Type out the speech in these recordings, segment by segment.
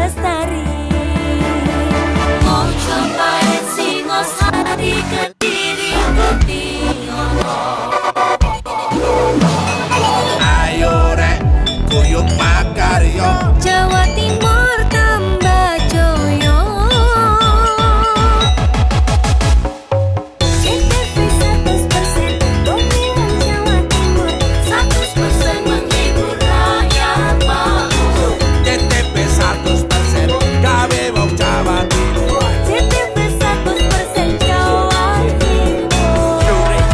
Lestari. Mau cobain Singosari, Kediri, Kutiono. Ayo rek, kuyuk makaryo. Jawa Timur tambah joyo. CTV 100% Bumi Wong Jawa Timur, 100% menghibur rakyat makmur. CTP 100% gawe wong Jawa Timur. CTV 100% Jawa Timur.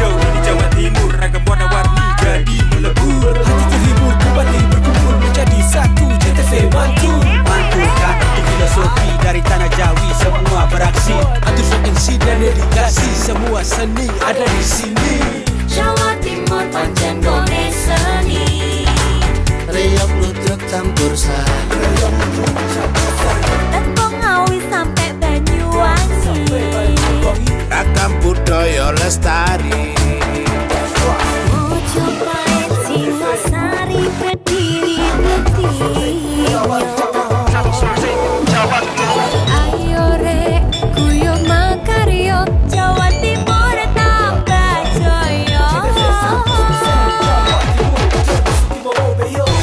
Yo di Jawa Timur ragam warna-warni jadi melebur. Hati terhibur kembali berkumpul menjadi satu. CTV mantu mantulkan untuk filosofi dari tanah Jawi semua beraksi. Atur MC dan dedikasi semua seni ada di sini. Jawa Timur pancen gone seni. Reyok ludruk campur sari. Tepung Ngawi sampai Banyuwangi. Ragam budaya lestari. Mau cobain Singosari, Kediri, Kutiono. Ayo rek, kuyuk makaryo. Jawa Timur tambah joyo.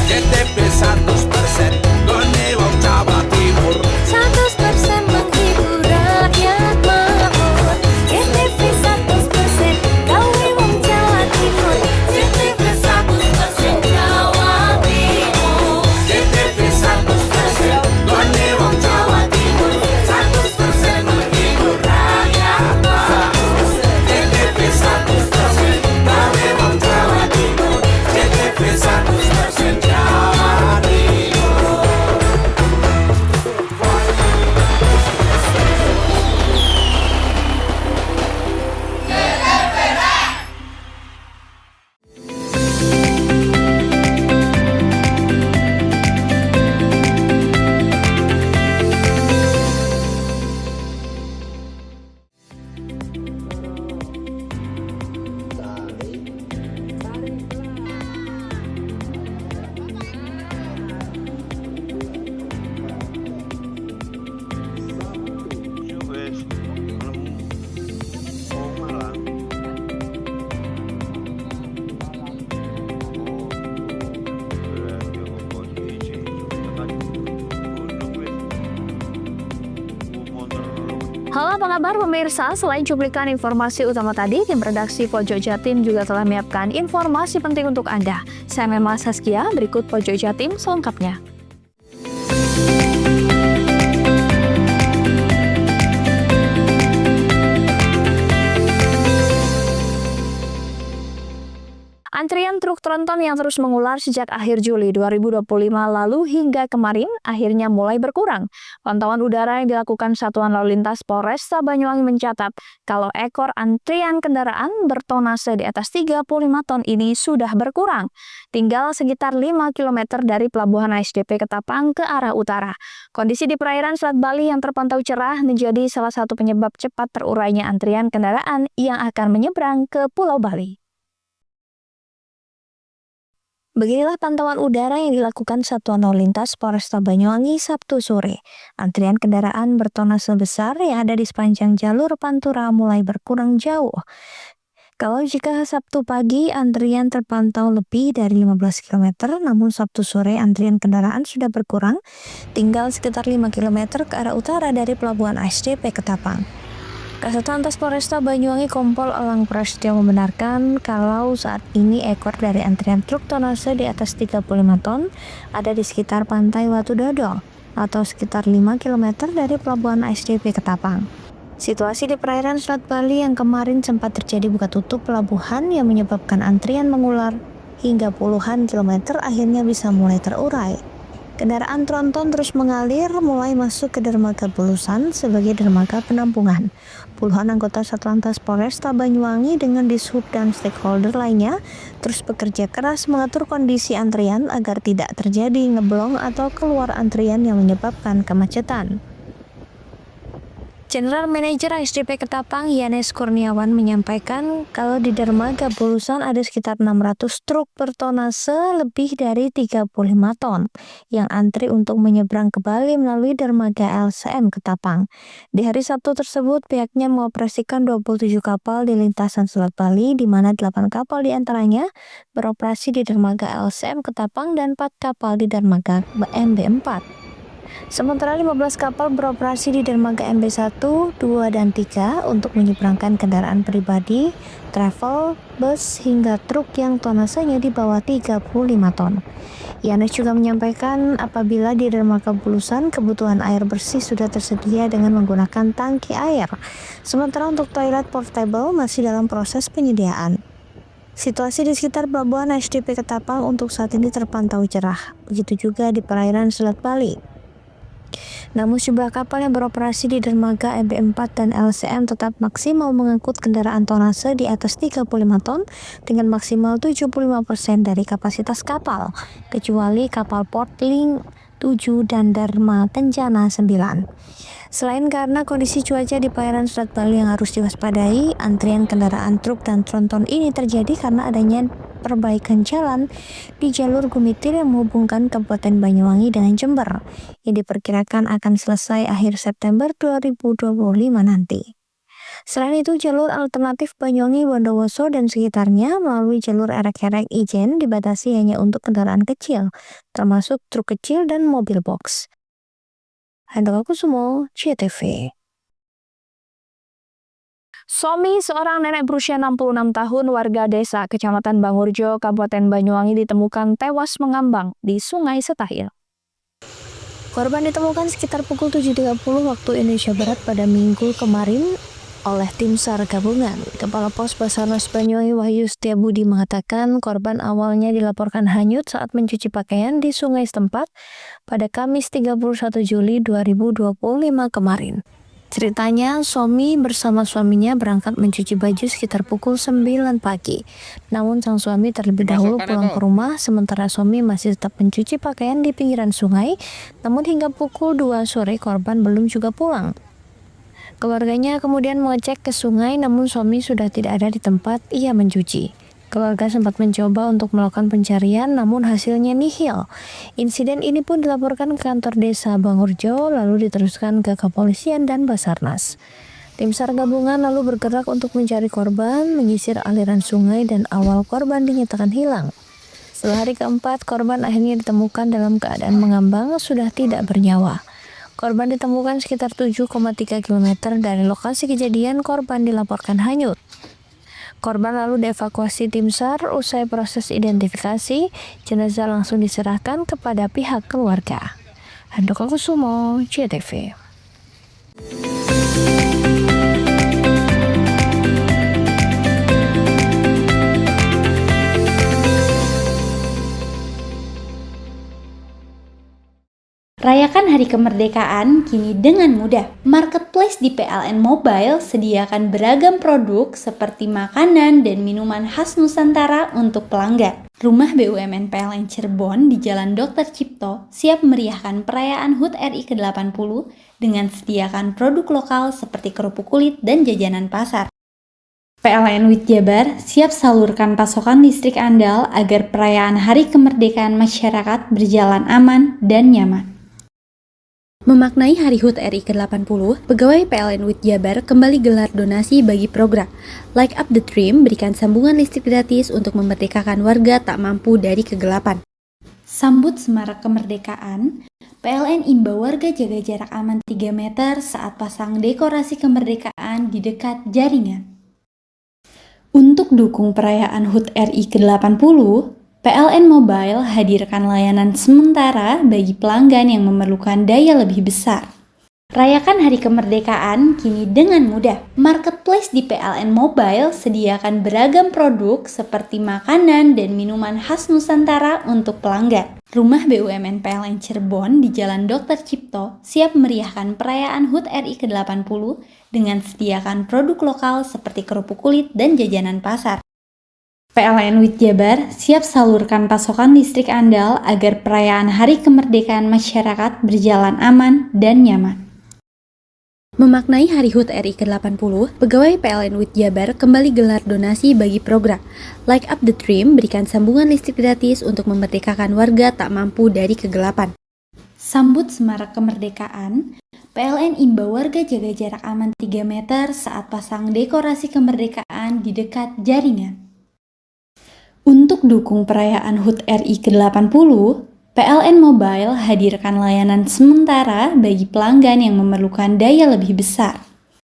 CTP 100% gone wong Jawa Timur. 100% menghibur rakyat makmur. CTV 100% gawe wong Jawa Timur. CTV 100% Jawa Timur. CTP 100% gone wong Jawa Timur. 100% menghibur rakyat makmur. CTP 100% gawe wong Jawa Timur. CTP 100% Jawa Timur. Halo apa kabar pemirsa, selain cuplikan informasi utama tadi, tim redaksi Pojok Jatim juga telah menyiapkan informasi penting untuk Anda. Saya Mema Saskia, berikut Pojok Jatim selengkapnya. Antrian truk tronton yang terus mengular sejak akhir Juli 2025 lalu hingga kemarin akhirnya mulai berkurang. Pantauan udara yang dilakukan Satuan Lalu Lintas Polresta Banyuwangi mencatat kalau ekor antrian kendaraan bertonase di atas 35 ton ini sudah berkurang. Tinggal sekitar 5 km dari Pelabuhan ASDP Ketapang ke arah utara. Kondisi di perairan Selat Bali yang terpantau cerah menjadi salah satu penyebab cepat terurainya antrian kendaraan yang akan menyeberang ke Pulau Bali. Beginilah pantauan udara yang dilakukan Satuan Lalu Lintas Polresta Banyuwangi Sabtu sore. Antrian kendaraan bertonase besar yang ada di sepanjang jalur Pantura mulai berkurang jauh. Kalau jika Sabtu pagi antrian terpantau lebih dari 15 km, namun Sabtu sore antrian kendaraan sudah berkurang, tinggal sekitar 5 km ke arah utara dari Pelabuhan ASDP Ketapang. Kasat Lantas Polresta Banyuwangi Kompol Elang Prasetyo membenarkan kalau saat ini ekor dari antrian truk tonase di atas 35 ton ada di sekitar Pantai Watu Dodol atau sekitar 5 km dari Pelabuhan ASDP Ketapang. Situasi di perairan Selat Bali yang kemarin sempat terjadi buka tutup pelabuhan yang menyebabkan antrian mengular hingga puluhan kilometer akhirnya bisa mulai terurai. Kendaraan tronton terus mengalir mulai masuk ke dermaga Bulusan sebagai dermaga penampungan. Puluhan anggota Satlantas Polresta Banyuwangi dengan dishub dan stakeholder lainnya terus bekerja keras mengatur kondisi antrian agar tidak terjadi ngeblong atau keluar antrian yang menyebabkan kemacetan. General Manager HDP Ketapang Yanes Kurniawan menyampaikan kalau di dermaga Bulusan ada sekitar 600 truk bertonase lebih dari 35 ton yang antri untuk menyeberang ke Bali melalui dermaga LCM Ketapang. Di hari Sabtu tersebut pihaknya mengoperasikan 27 kapal di lintasan Selat Bali, di mana 8 kapal diantaranya beroperasi di dermaga LCM Ketapang dan 4 kapal di dermaga MB4. Sementara 15 kapal beroperasi di dermaga MB1, 2, dan 3 untuk menyeberangkan kendaraan pribadi, travel, bus, hingga truk yang tonasenya di bawah 35 ton. Yanes juga menyampaikan apabila di dermaga Bulusan kebutuhan air bersih sudah tersedia dengan menggunakan tangki air, sementara untuk toilet portable masih dalam proses penyediaan. Situasi di sekitar pelabuhan HDP Ketapang untuk saat ini terpantau cerah, begitu juga di perairan Selat Bali. Namun jumlah kapal yang beroperasi di dermaga MB4 dan LCM tetap maksimal mengangkut kendaraan tonase di atas 35 ton dengan maksimal 75% dari kapasitas kapal, kecuali kapal Portling 7 dan Dharma Kencana 9. Selain karena kondisi cuaca di perairan Selat Bali yang harus diwaspadai, antrian kendaraan truk dan tronton ini terjadi karena adanya perbaikan jalan di jalur Gumitir yang menghubungkan Kabupaten Banyuwangi dengan Jember, yang diperkirakan akan selesai akhir September 2025 nanti. Selain itu, jalur alternatif Banyuwangi, Bondowoso, dan sekitarnya melalui jalur Erek-Erek Ijen dibatasi hanya untuk kendaraan kecil, termasuk truk kecil dan mobil box. Handoko CTV. Somi, seorang nenek berusia 66 tahun warga desa Kecamatan Bangurjo, Kabupaten Banyuwangi ditemukan tewas mengambang di Sungai Setahil. Korban ditemukan sekitar pukul 7.30 waktu Indonesia Barat pada Minggu kemarin oleh tim SAR gabungan. Kepala Pos Basarnas Banyuwangi Wahyu Setiabudi mengatakan korban awalnya dilaporkan hanyut saat mencuci pakaian di sungai setempat pada Kamis 31 Juli 2025 kemarin. Ceritanya, Somi bersama suaminya berangkat mencuci baju sekitar pukul 9 pagi. Namun sang suami terlebih dahulu pulang ke rumah, sementara Somi masih tetap mencuci pakaian di pinggiran sungai. Namun hingga pukul 2 sore korban belum juga pulang. Keluarganya kemudian mengecek ke sungai, namun Somi sudah tidak ada di tempat ia mencuci. Keluarga sempat mencoba untuk melakukan pencarian, namun hasilnya nihil. Insiden ini pun dilaporkan ke kantor desa Bangurjo, lalu diteruskan ke kepolisian dan Basarnas. Tim SAR gabungan lalu bergerak untuk mencari korban, menyisir aliran sungai, dan awal korban dinyatakan hilang. Setelah hari keempat, korban akhirnya ditemukan dalam keadaan mengambang, sudah tidak bernyawa. Korban ditemukan sekitar 7,3 km dari lokasi kejadian. Korban dilaporkan hanyut. Korban lalu dievakuasi tim SAR. Usai proses identifikasi, jenazah langsung diserahkan kepada pihak keluarga. Handoko Kusumo, CTV. Rayakan Hari Kemerdekaan kini dengan mudah. Marketplace di PLN Mobile sediakan beragam produk seperti makanan dan minuman khas Nusantara untuk pelanggan. Rumah BUMN PLN Cirebon di Jalan Dr. Cipto siap meriahkan perayaan HUT RI ke-80 dengan sediakan produk lokal seperti kerupuk kulit dan jajanan pasar. PLN WIT Jabar siap salurkan pasokan listrik andal agar perayaan Hari Kemerdekaan masyarakat berjalan aman dan nyaman. Memaknai Hari HUT RI ke-80, pegawai PLN WIT Jabar kembali gelar donasi bagi program Light Up the Dream, berikan sambungan listrik gratis untuk memerdekakan warga tak mampu dari kegelapan. Sambut semarak kemerdekaan, PLN imbau warga jaga jarak aman 3 meter saat pasang dekorasi kemerdekaan di dekat jaringan. Untuk dukung perayaan HUT RI ke-80, PLN Mobile hadirkan layanan sementara bagi pelanggan yang memerlukan daya lebih besar. Rayakan Hari Kemerdekaan kini dengan mudah. Marketplace di PLN Mobile sediakan beragam produk seperti makanan dan minuman khas Nusantara untuk pelanggan. Rumah BUMN PLN Cirebon di Jalan Dr. Cipto siap meriahkan perayaan HUT RI ke-80 dengan sediakan produk lokal seperti kerupuk kulit dan jajanan pasar. PLN WIT Jabar siap salurkan pasokan listrik andal agar perayaan Hari Kemerdekaan masyarakat berjalan aman dan nyaman. Memaknai Hari HUT RI ke-80, pegawai PLN WIT Jabar kembali gelar donasi bagi program Light Up the Dream, berikan sambungan listrik gratis untuk memerdekakan warga tak mampu dari kegelapan. Sambut semarak kemerdekaan, PLN imbau warga jaga jarak aman 3 meter saat pasang dekorasi kemerdekaan di dekat jaringan. Untuk dukung perayaan HUT RI ke-80, PLN Mobile hadirkan layanan sementara bagi pelanggan yang memerlukan daya lebih besar.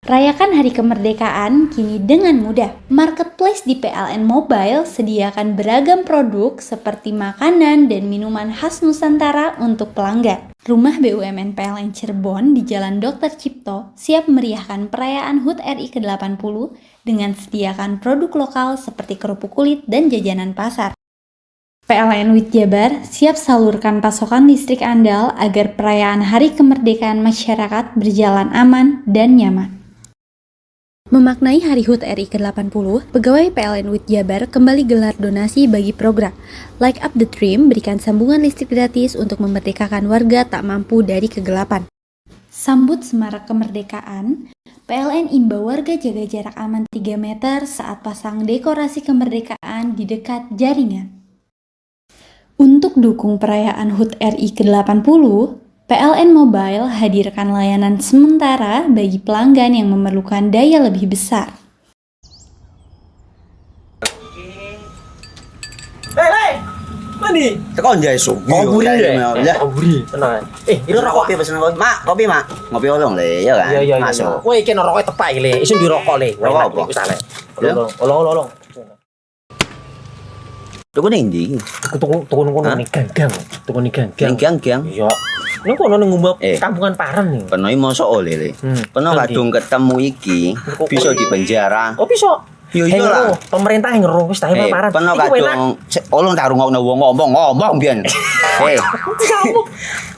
Rayakan Hari Kemerdekaan kini dengan mudah. Marketplace di PLN Mobile sediakan beragam produk seperti makanan dan minuman khas Nusantara untuk pelanggan. Rumah BUMN PLN Cirebon di Jalan Dr. Cipto siap meriahkan perayaan HUT RI ke-80 dengan sediakan produk lokal seperti kerupuk kulit dan jajanan pasar. PLN WIT Jabar siap salurkan pasokan listrik andal agar perayaan Hari Kemerdekaan masyarakat berjalan aman dan nyaman. Memaknai Hari HUT RI ke-80, pegawai PLN WIT Jabar kembali gelar donasi bagi program Light Up the Dream, berikan sambungan listrik gratis untuk memerdekakan warga tak mampu dari kegelapan. Sambut semarak kemerdekaan, PLN imbau warga jaga jarak aman 3 meter saat pasang dekorasi kemerdekaan di dekat jaringan. Untuk dukung perayaan HUT RI ke-80, PLN Mobile hadirkan layanan sementara bagi pelanggan yang memerlukan daya lebih besar. Hei, mandi. Tekan jaya su. Buri ya. Buri, tenang. Ini rokok. Kopi pesen kopi. Mak, kopi, Mak. Ngopi olong le, ya kan? Iya. Masuk. Woi, iki rokok tepak iki le. Isin dirokok le. Rokok apa? Wis ale. Ya. Olong. Tuku ning ndi? Tuku kono ning ganggang. Tuku ning ganggang. Gang-gang. Iya. Nang kono ning ngumbar Eh. kampungan Paren nih. Penoi mosok oleh le. Peno Nanti. kadung ketemu iki bisa dipenjara. Oh bisa. Yo iya lah. Pemerintah yang ngeru wis tahe Paren. Peno Iku enak. kadung olong tak rungokno wong ngomong biyen.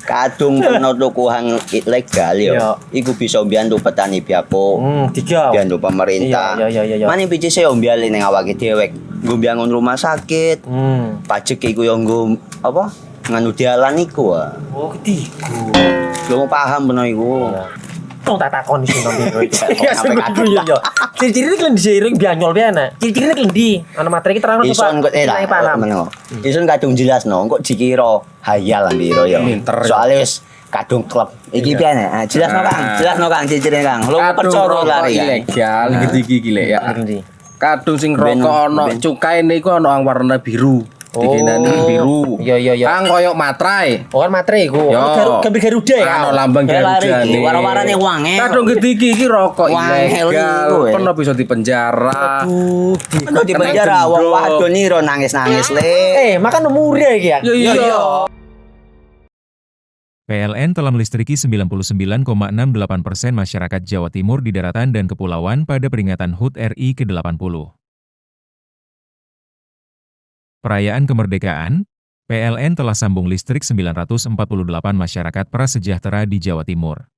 Kadung peno tukuhan ilegal yo. Iya. Iku bisa mbiyantu petani biako. Tiga. Mbiyantu pemerintah. Iya. Mane picise yo mbiali ning awake dhewek. Nggo mbiyangun rumah sakit. Pajak iku yo nggo apa? Nganu dalan iku ah. Oh, ketiku. Lu paham bener iku. Tong tak takon sing nang biro iki. Iya, sampe yo. Ciri-cirine klien disiring bianyol piye ana. Ciri-cirine klien ndi? Ana materi iki terang Ison kok lah. Meneng. Ison kadung jelasno, kok dikira hayal biro yo. Soale wis kadung klub. Iki piye nek? Jelasno Kang, ciri-cirine Kang. Lu percaya lari. Ilegal iki gile ya. Ndi? Kadung sing rokok ono cukaine iku ono yang warna biru. Dikinani biru. Iya. Kang koyo matrai. Oh kan materi iku. Yo. Gambar Garuda ya. Ano lambang Garuda nih. Wara-warane wange. Kadung iki rokok Wangel ilegal. iku, Pernah bisa dipenjara. Ono di penjara wong wadon iro nangis-nangis le. Makan umure iki ya. Iya. PLN telah melistriki 99,68% masyarakat Jawa Timur di daratan dan kepulauan pada peringatan HUT RI ke-80. Perayaan kemerdekaan, PLN telah sambung listrik 948 masyarakat prasejahtera di Jawa Timur.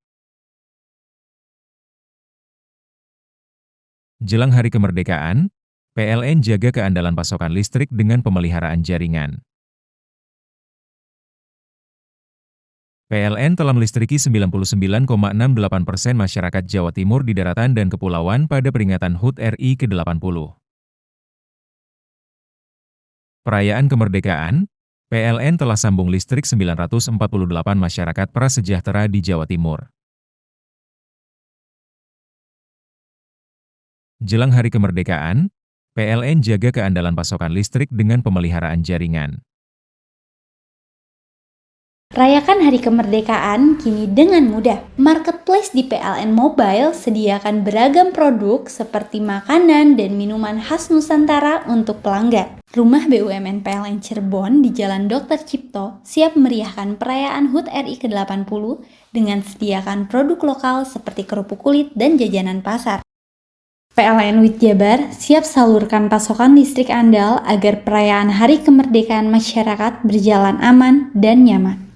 Jelang Hari Kemerdekaan, PLN jaga keandalan pasokan listrik dengan pemeliharaan jaringan. PLN telah melistriki 99,68% masyarakat Jawa Timur di daratan dan kepulauan pada peringatan HUT RI ke-80. Perayaan kemerdekaan, PLN telah sambung listrik 948 masyarakat prasejahtera di Jawa Timur. Jelang Hari Kemerdekaan, PLN jaga keandalan pasokan listrik dengan pemeliharaan jaringan. Rayakan Hari Kemerdekaan kini dengan mudah. Marketplace di PLN Mobile sediakan beragam produk seperti makanan dan minuman khas Nusantara untuk pelanggan. Rumah BUMN PLN Cirebon di Jalan Dr. Cipto siap meriahkan perayaan HUT RI ke-80 dengan sediakan produk lokal seperti kerupuk kulit dan jajanan pasar. PLN WIT Jabar siap salurkan pasokan listrik andal agar perayaan Hari Kemerdekaan masyarakat berjalan aman dan nyaman.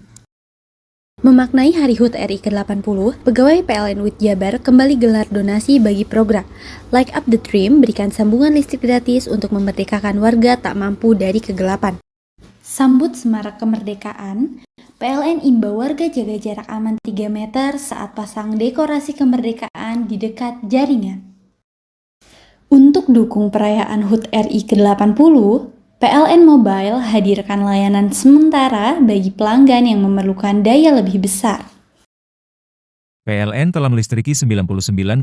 Memaknai Hari HUT RI ke-80, pegawai PLN WIT Jabar kembali gelar donasi bagi program Light Up the Dream, berikan sambungan listrik gratis untuk memerdekakan warga tak mampu dari kegelapan. Sambut semarak kemerdekaan, PLN imbau warga jaga jarak aman 3 meter saat pasang dekorasi kemerdekaan di dekat jaringan. Untuk dukung perayaan HUT RI ke-80, PLN Mobile hadirkan layanan sementara bagi pelanggan yang memerlukan daya lebih besar. PLN telah melistriki 99,68%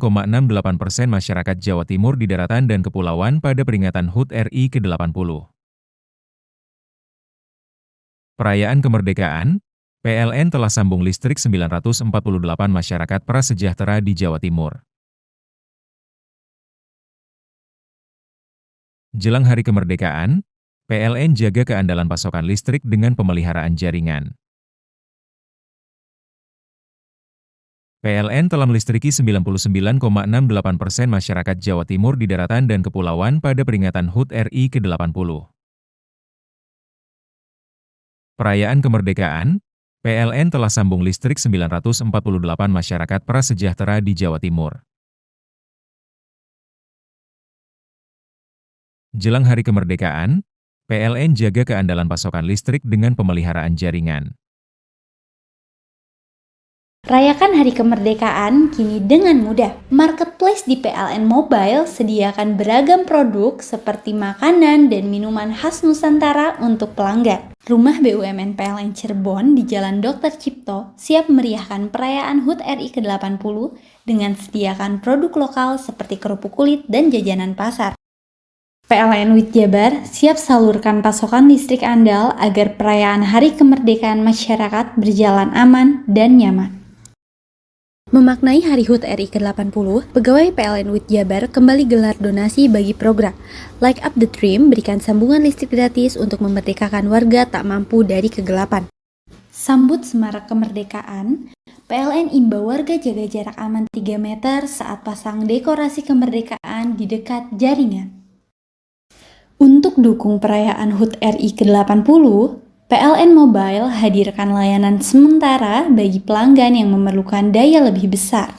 masyarakat Jawa Timur di daratan dan kepulauan pada peringatan HUT RI ke-80. Perayaan kemerdekaan, PLN telah sambung listrik 948 masyarakat prasejahtera di Jawa Timur. Jelang hari kemerdekaan, PLN jaga keandalan pasokan listrik dengan pemeliharaan jaringan. PLN telah melistriki 99,68% masyarakat Jawa Timur di daratan dan kepulauan pada peringatan HUT RI ke-80. Perayaan kemerdekaan, PLN telah sambung listrik 948 masyarakat prasejahtera di Jawa Timur. Jelang hari kemerdekaan, PLN jaga keandalan pasokan listrik dengan pemeliharaan jaringan. Rayakan hari kemerdekaan kini dengan mudah. Marketplace di PLN Mobile sediakan beragam produk seperti makanan dan minuman khas Nusantara untuk pelanggan. Rumah BUMN PLN Cirebon di Jalan Dr. Cipto siap meriahkan perayaan HUT RI ke-80 dengan sediakan produk lokal seperti kerupuk kulit dan jajanan pasar. PLN WIT Jabar siap salurkan pasokan listrik andal agar perayaan Hari Kemerdekaan masyarakat berjalan aman dan nyaman. Memaknai Hari HUT RI ke-80, pegawai PLN WIT Jabar kembali gelar donasi bagi program Light Up the Dream berikan sambungan listrik gratis untuk memerdekakan warga tak mampu dari kegelapan. Sambut semarak kemerdekaan, PLN imbau warga jaga jarak aman 3 meter saat pasang dekorasi kemerdekaan di dekat jaringan. Untuk dukung perayaan HUT RI ke-80, PLN Mobile hadirkan layanan sementara bagi pelanggan yang memerlukan daya lebih besar.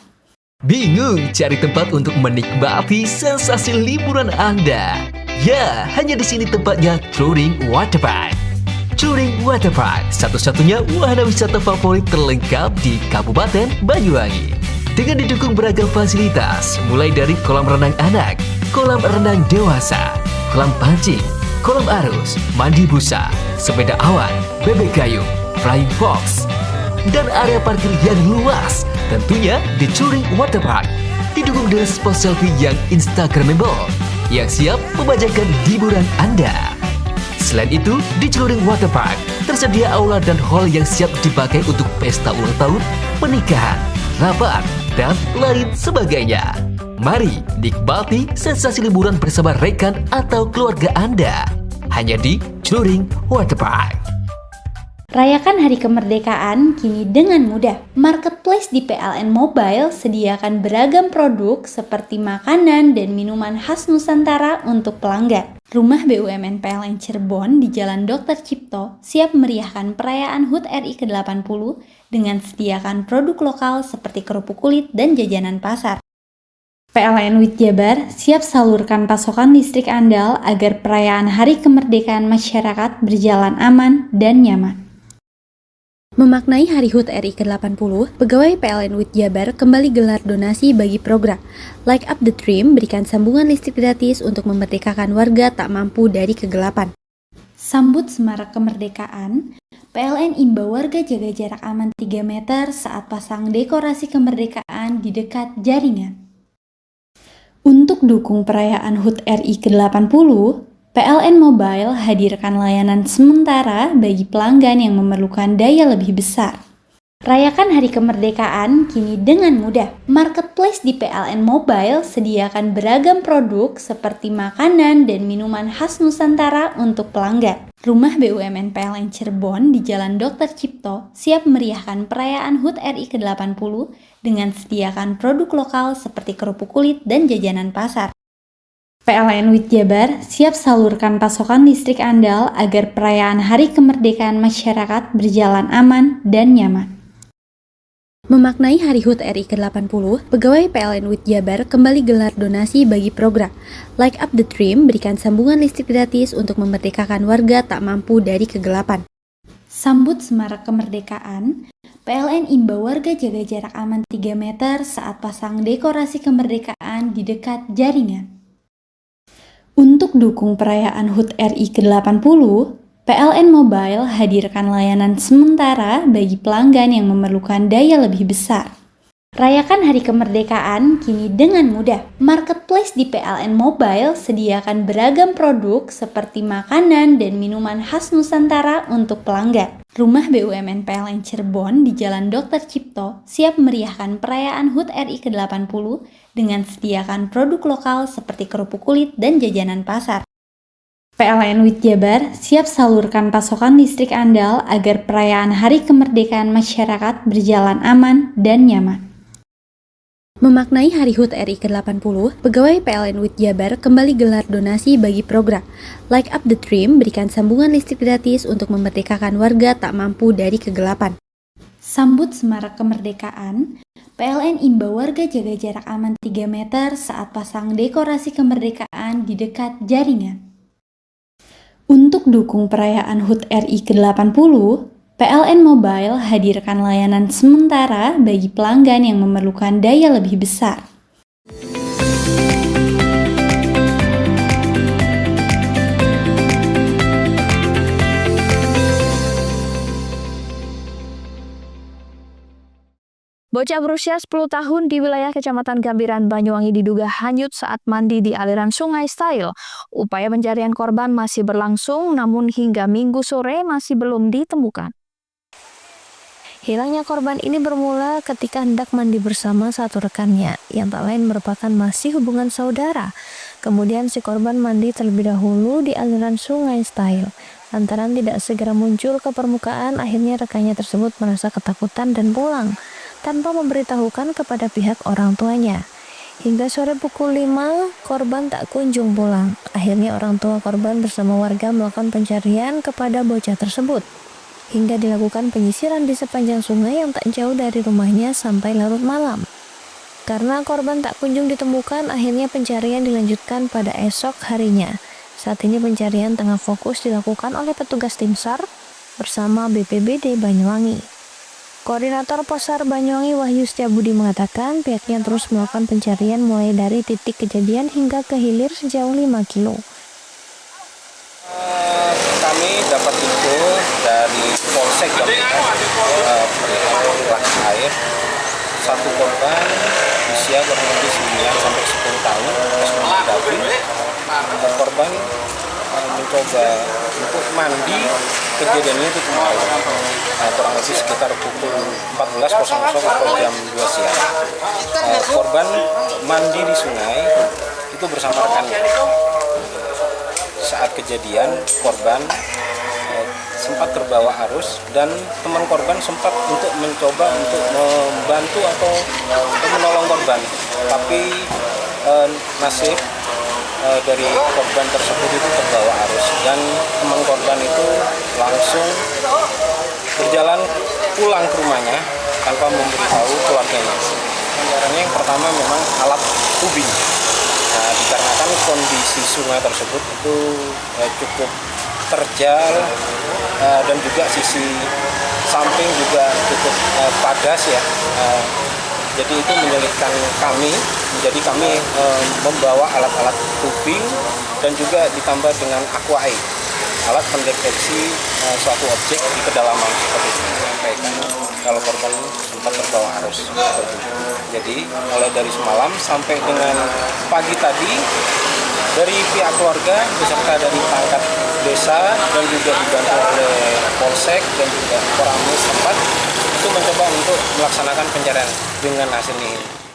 Bingung cari tempat untuk menikmati sensasi liburan Anda? Ya, hanya di sini tempatnya Touring Waterpark. Touring Waterpark, satu-satunya wahana wisata favorit terlengkap di Kabupaten Banyuwangi. Dengan didukung beragam fasilitas, mulai dari kolam renang anak, kolam renang dewasa, kolam pancing, kolam arus, mandi busa, sepeda awan, bebek kayu, flying fox, dan area parkir yang luas. Tentunya di Touring Waterpark didukung dengan spot selfie yang instagramable yang siap membajakan hiburan Anda. Selain itu, di Touring Waterpark tersedia aula dan hall yang siap dipakai untuk pesta ulang tahun, pernikahan, rapat, dan lain sebagainya. Mari nikmati sensasi liburan bersama rekan atau keluarga Anda. Hanya di Touring Waterpark. Rayakan hari kemerdekaan kini dengan mudah. Marketplace di PLN Mobile sediakan beragam produk seperti makanan dan minuman khas Nusantara untuk pelanggan. Rumah BUMN PLN Cirebon di Jalan Dr. Cipto siap meriahkan perayaan HUT RI ke-80 dengan sediakan produk lokal seperti kerupuk kulit dan jajanan pasar. PLN WIT Jabar siap salurkan pasokan listrik andal agar perayaan Hari Kemerdekaan masyarakat berjalan aman dan nyaman. Memaknai Hari HUT RI ke-80, pegawai PLN WIT Jabar kembali gelar donasi bagi program Light Up the Dream berikan sambungan listrik gratis untuk memerdekakan warga tak mampu dari kegelapan. Sambut semarak kemerdekaan, PLN imbau warga jaga jarak aman 3 meter saat pasang dekorasi kemerdekaan di dekat jaringan. Untuk dukung perayaan HUT RI ke-80, PLN Mobile hadirkan layanan sementara bagi pelanggan yang memerlukan daya lebih besar. Rayakan hari kemerdekaan kini dengan mudah. Marketplace di PLN Mobile sediakan beragam produk seperti makanan dan minuman khas Nusantara untuk pelanggan. Rumah BUMN PLN Cirebon di Jalan Dr. Cipto siap meriahkan perayaan HUT RI ke-80 dengan sediakan produk lokal seperti kerupuk kulit dan jajanan pasar. PLN WIT Jabar siap salurkan pasokan listrik andal agar perayaan Hari Kemerdekaan masyarakat berjalan aman dan nyaman. Memaknai Hari HUT RI ke-80, pegawai PLN WIT Jabar kembali gelar donasi bagi program Light Up the Dream berikan sambungan listrik gratis untuk memerdekakan warga tak mampu dari kegelapan. Sambut semarak kemerdekaan, PLN imbau warga jaga jarak aman 3 meter saat pasang dekorasi kemerdekaan di dekat jaringan. Untuk dukung perayaan HUT RI ke-80, PLN Mobile hadirkan layanan sementara bagi pelanggan yang memerlukan daya lebih besar. Rayakan Hari Kemerdekaan kini dengan mudah. Marketplace di PLN Mobile sediakan beragam produk seperti makanan dan minuman khas Nusantara untuk pelanggan. Rumah BUMN PLN Cirebon di Jalan Dr. Cipto siap meriahkan perayaan HUT RI ke-80 dengan sediakan produk lokal seperti kerupuk kulit dan jajanan pasar. PLN WIT Jabar siap salurkan pasokan listrik andal agar perayaan Hari Kemerdekaan masyarakat berjalan aman dan nyaman. Memaknai Hari HUT RI ke-80, pegawai PLN WIT Jabar kembali gelar donasi bagi program Light Up the Dream, berikan sambungan listrik gratis untuk memerdekakan warga tak mampu dari kegelapan. Sambut semarak kemerdekaan, PLN imbau warga jaga jarak aman 3 meter saat pasang dekorasi kemerdekaan di dekat jaringan. Untuk dukung perayaan HUT RI ke-80, PLN Mobile hadirkan layanan sementara bagi pelanggan yang memerlukan daya lebih besar. Bocah berusia 10 tahun di wilayah Kecamatan Gambiran, Banyuwangi diduga hanyut saat mandi di aliran Sungai Style. Upaya pencarian korban masih berlangsung, namun hingga Minggu sore masih belum ditemukan. Hilangnya korban ini bermula ketika hendak mandi bersama satu rekannya, yang tak lain merupakan masih hubungan saudara. Kemudian si korban mandi terlebih dahulu di aliran Sungai Style. Lantaran tidak segera muncul ke permukaan, akhirnya rekannya tersebut merasa ketakutan dan pulang, tanpa memberitahukan kepada pihak orang tuanya. Hingga sore pukul 5, korban tak kunjung pulang. Akhirnya orang tua korban bersama warga melakukan pencarian kepada bocah tersebut, hingga dilakukan penyisiran di sepanjang sungai yang tak jauh dari rumahnya sampai larut malam. Karena korban tak kunjung ditemukan, akhirnya pencarian dilanjutkan pada esok harinya. Saat ini pencarian tengah fokus dilakukan oleh petugas tim SAR bersama BPBD Banyuwangi. Koordinator Posar Banyuwangi Wahyu Setiabudi mengatakan pihaknya terus melakukan pencarian mulai dari titik kejadian hingga ke hilir sejauh 5 kilo. Kami dapat info dari Polsek perihal air, satu korban usia kurang lebih 9 sampai 10 tahun, David. Korban mencoba untuk mandi, kejadiannya itu kemarin kurang lebih sekitar pukul 14.00 atau jam 2 siang. Korban mandi di sungai itu bersama rekannya. Saat kejadian, korban sempat terbawa arus dan teman korban sempat untuk mencoba untuk membantu atau menolong korban, tapi nasib dari korban tersebut itu terbawa arus dan teman korban itu langsung berjalan pulang ke rumahnya tanpa memberitahu keluarganya. Caranya yang pertama memang alat tubing. Nah, dikarenakan kondisi sungai tersebut itu cukup terjal dan juga sisi samping juga cukup padas ya. Jadi itu menyulitkan kami. Jadi kami membawa alat-alat tubing dan juga ditambah dengan aqua air, alat pendeteksi suatu objek di kedalaman seperti itu. Menyampaikan kalau korban sempat terbawa arus. Jadi mulai dari semalam sampai dengan pagi tadi dari pihak keluarga beserta dari perangkat desa dan juga dibantu oleh Polsek dan juga Koramil setempat itu mencoba untuk melaksanakan pencarian dengan hasil ini.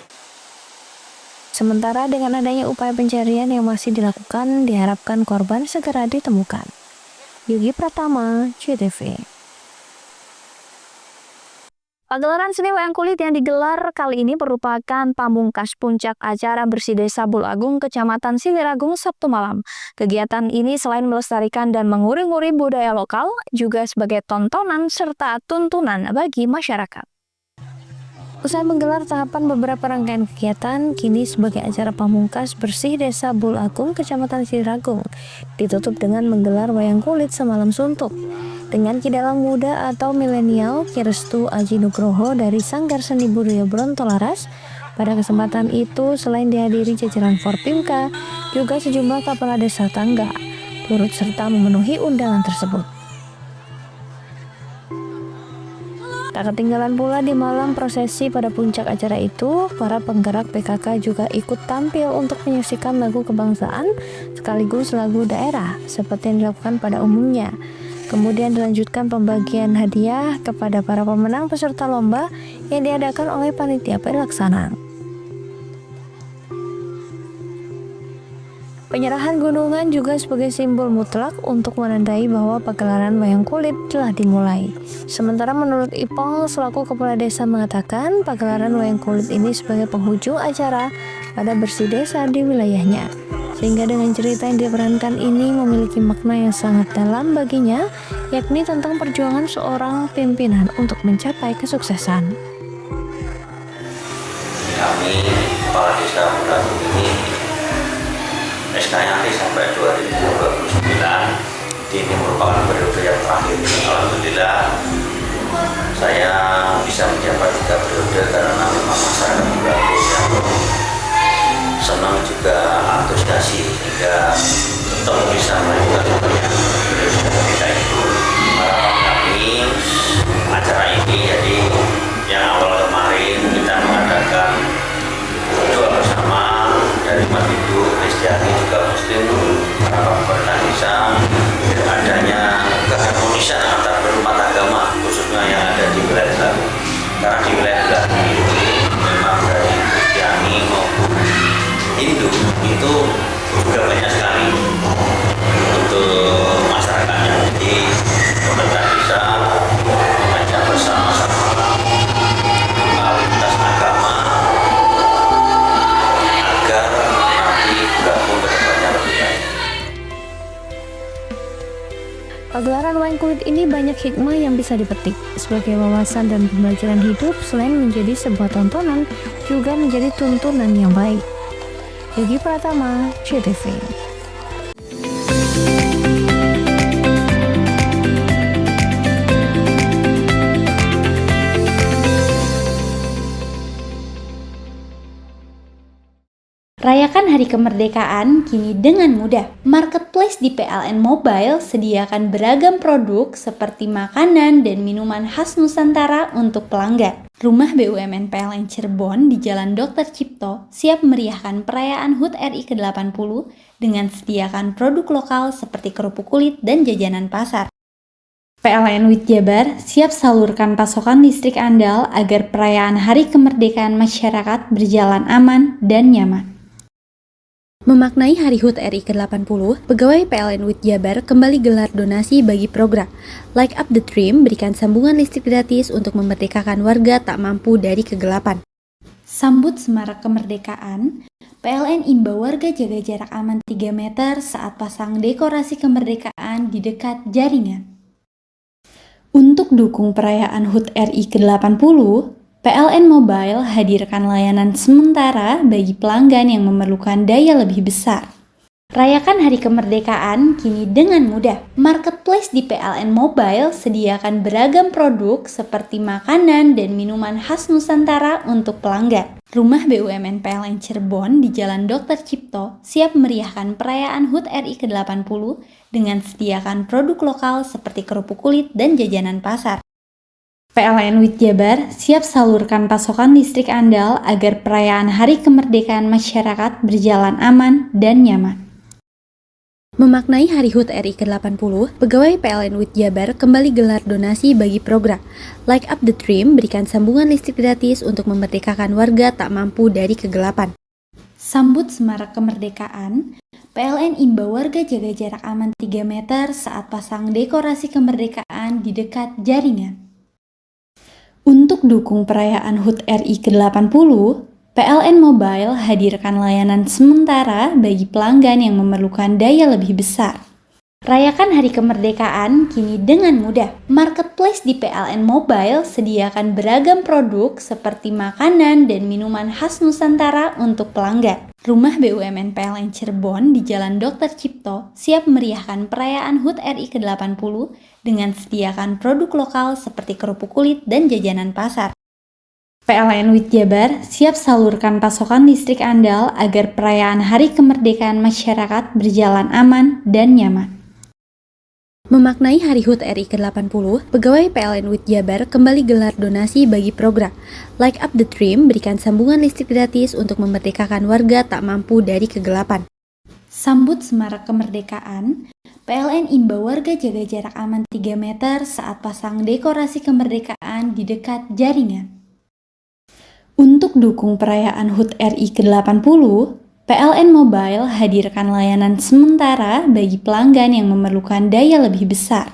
Sementara dengan adanya upaya pencarian yang masih dilakukan, diharapkan korban segera ditemukan. Yogi Pratama, CTV. Pagelaran seni wayang kulit yang digelar kali ini merupakan pamungkas puncak acara Bersih Desa Bulagung, Kecamatan Siliragung, Sabtu malam. Kegiatan ini selain melestarikan dan menguri-nguri budaya lokal, juga sebagai tontonan serta tuntunan bagi masyarakat. Usai menggelar tahapan beberapa rangkaian kegiatan, kini sebagai acara pamungkas Bersih Desa Bulagung, Kecamatan Siliragung, ditutup dengan menggelar wayang kulit semalam suntuk. Dengan Kidalang Muda atau Milenial Kirestu Aji Nugroho dari Sanggar Seni Budaya Bronto-Laras. Pada kesempatan itu, selain dihadiri jajaran Forpimka, juga sejumlah kepala desa tangga turut serta memenuhi undangan tersebut. Tak ketinggalan pula di malam prosesi pada puncak acara itu, para penggerak PKK juga ikut tampil untuk menyaksikan lagu kebangsaan sekaligus lagu daerah seperti yang dilakukan pada umumnya. Kemudian dilanjutkan pembagian hadiah kepada para pemenang peserta lomba yang diadakan oleh panitia pelaksana. Penyerahan gunungan juga sebagai simbol mutlak untuk menandai bahwa pagelaran wayang kulit telah dimulai. Sementara menurut Ipong selaku kepala desa mengatakan pagelaran wayang kulit ini sebagai penghujung acara pada bersih desa di wilayahnya. Sehingga dengan cerita yang diperankan ini memiliki makna yang sangat dalam baginya, yakni tentang perjuangan seorang pimpinan untuk mencapai kesuksesan. Kami kepala desa Murabu ini SK-nya sampai 2029. Ini merupakan periode yang terakhir. Alhamdulillah saya bisa menjabat 3 periode karena memang masyarakat Murabu yang senang juga antusiasi sehingga tetap bisa melanjutkan periode kita itu. Harapan kami acara ini jadi yang awal kemarin kita mengadakan doa bersama dari umat Hindu, Kristiani juga Muslim, para pemerintah desa, adanya keharmonisan antar berumat agama khususnya yang ada di wilayah Lalu. Karena di wilayah Lalu itu memang dari Kristiani maupun Hindu itu juga banyak sekali untuk masyarakatnya. Jadi pemerintah desa mengajak bersama-sama lintas agama agar nanti bergabung ke depannya lebih baik. Pagelaran wayang kulit ini banyak hikmah yang bisa dipetik sebagai wawasan dan pembelajaran hidup. Selain menjadi sebuah tontonan, juga menjadi tuntunan yang baik. Yogi Pratama, CTV. Rayakan Hari Kemerdekaan kini dengan mudah. Marketplace di PLN Mobile sediakan beragam produk seperti makanan dan minuman khas Nusantara untuk pelanggan. Rumah BUMN PLN Cirebon di Jalan Dr. Cipto siap meriahkan perayaan HUT RI ke-80 dengan sediakan produk lokal seperti kerupuk kulit dan jajanan pasar. PLN WIT Jabar siap salurkan pasokan listrik andal agar perayaan Hari Kemerdekaan masyarakat berjalan aman dan nyaman. Memaknai Hari HUT RI ke-80, pegawai PLN WIT Jabar kembali gelar donasi bagi program Light Up the Dream, berikan sambungan listrik gratis untuk memerdekakan warga tak mampu dari kegelapan. Sambut Semarak Kemerdekaan, PLN imbau warga jaga jarak aman 3 meter saat pasang dekorasi kemerdekaan di dekat jaringan. Untuk dukung perayaan HUT RI ke-80, PLN Mobile hadirkan layanan sementara bagi pelanggan yang memerlukan daya lebih besar. Rayakan Hari Kemerdekaan kini dengan mudah. Marketplace di PLN Mobile sediakan beragam produk seperti makanan dan minuman khas Nusantara untuk pelanggan. Rumah BUMN PLN Cirebon di Jalan Dr. Cipto siap meriahkan perayaan HUT RI ke-80 dengan sediakan produk lokal seperti kerupuk kulit dan jajanan pasar. PLN WIT Jabar siap salurkan pasokan listrik andal agar perayaan Hari Kemerdekaan masyarakat berjalan aman dan nyaman. Memaknai Hari HUT RI ke-80, pegawai PLN WIT Jabar kembali gelar donasi bagi program Light Up the Dream, berikan sambungan listrik gratis untuk memerdekakan warga tak mampu dari kegelapan. Sambut Semarak Kemerdekaan, PLN imbau warga jaga jarak aman 3 meter saat pasang dekorasi kemerdekaan di dekat jaringan. Untuk dukung perayaan HUT RI ke-80, PLN Mobile hadirkan layanan sementara bagi pelanggan yang memerlukan daya lebih besar. Rayakan Hari Kemerdekaan kini dengan mudah. Marketplace di PLN Mobile sediakan beragam produk seperti makanan dan minuman khas Nusantara untuk pelanggan. Rumah BUMN PLN Cirebon di Jalan Dr. Cipto siap meriahkan perayaan HUT RI ke-80 dengan sediakan produk lokal seperti kerupuk kulit dan jajanan pasar. PLN WIT Jabar siap salurkan pasokan listrik andal agar perayaan Hari Kemerdekaan masyarakat berjalan aman dan nyaman. Memaknai Hari HUT RI ke-80, pegawai PLN WIT Jabar kembali gelar donasi bagi program Light Up the Dream, berikan sambungan listrik gratis untuk memerdekakan warga tak mampu dari kegelapan. Sambut semarak kemerdekaan, PLN imbau warga jaga jarak aman 3 meter saat pasang dekorasi kemerdekaan di dekat jaringan. Untuk dukung perayaan HUT RI ke-80, PLN Mobile hadirkan layanan sementara bagi pelanggan yang memerlukan daya lebih besar.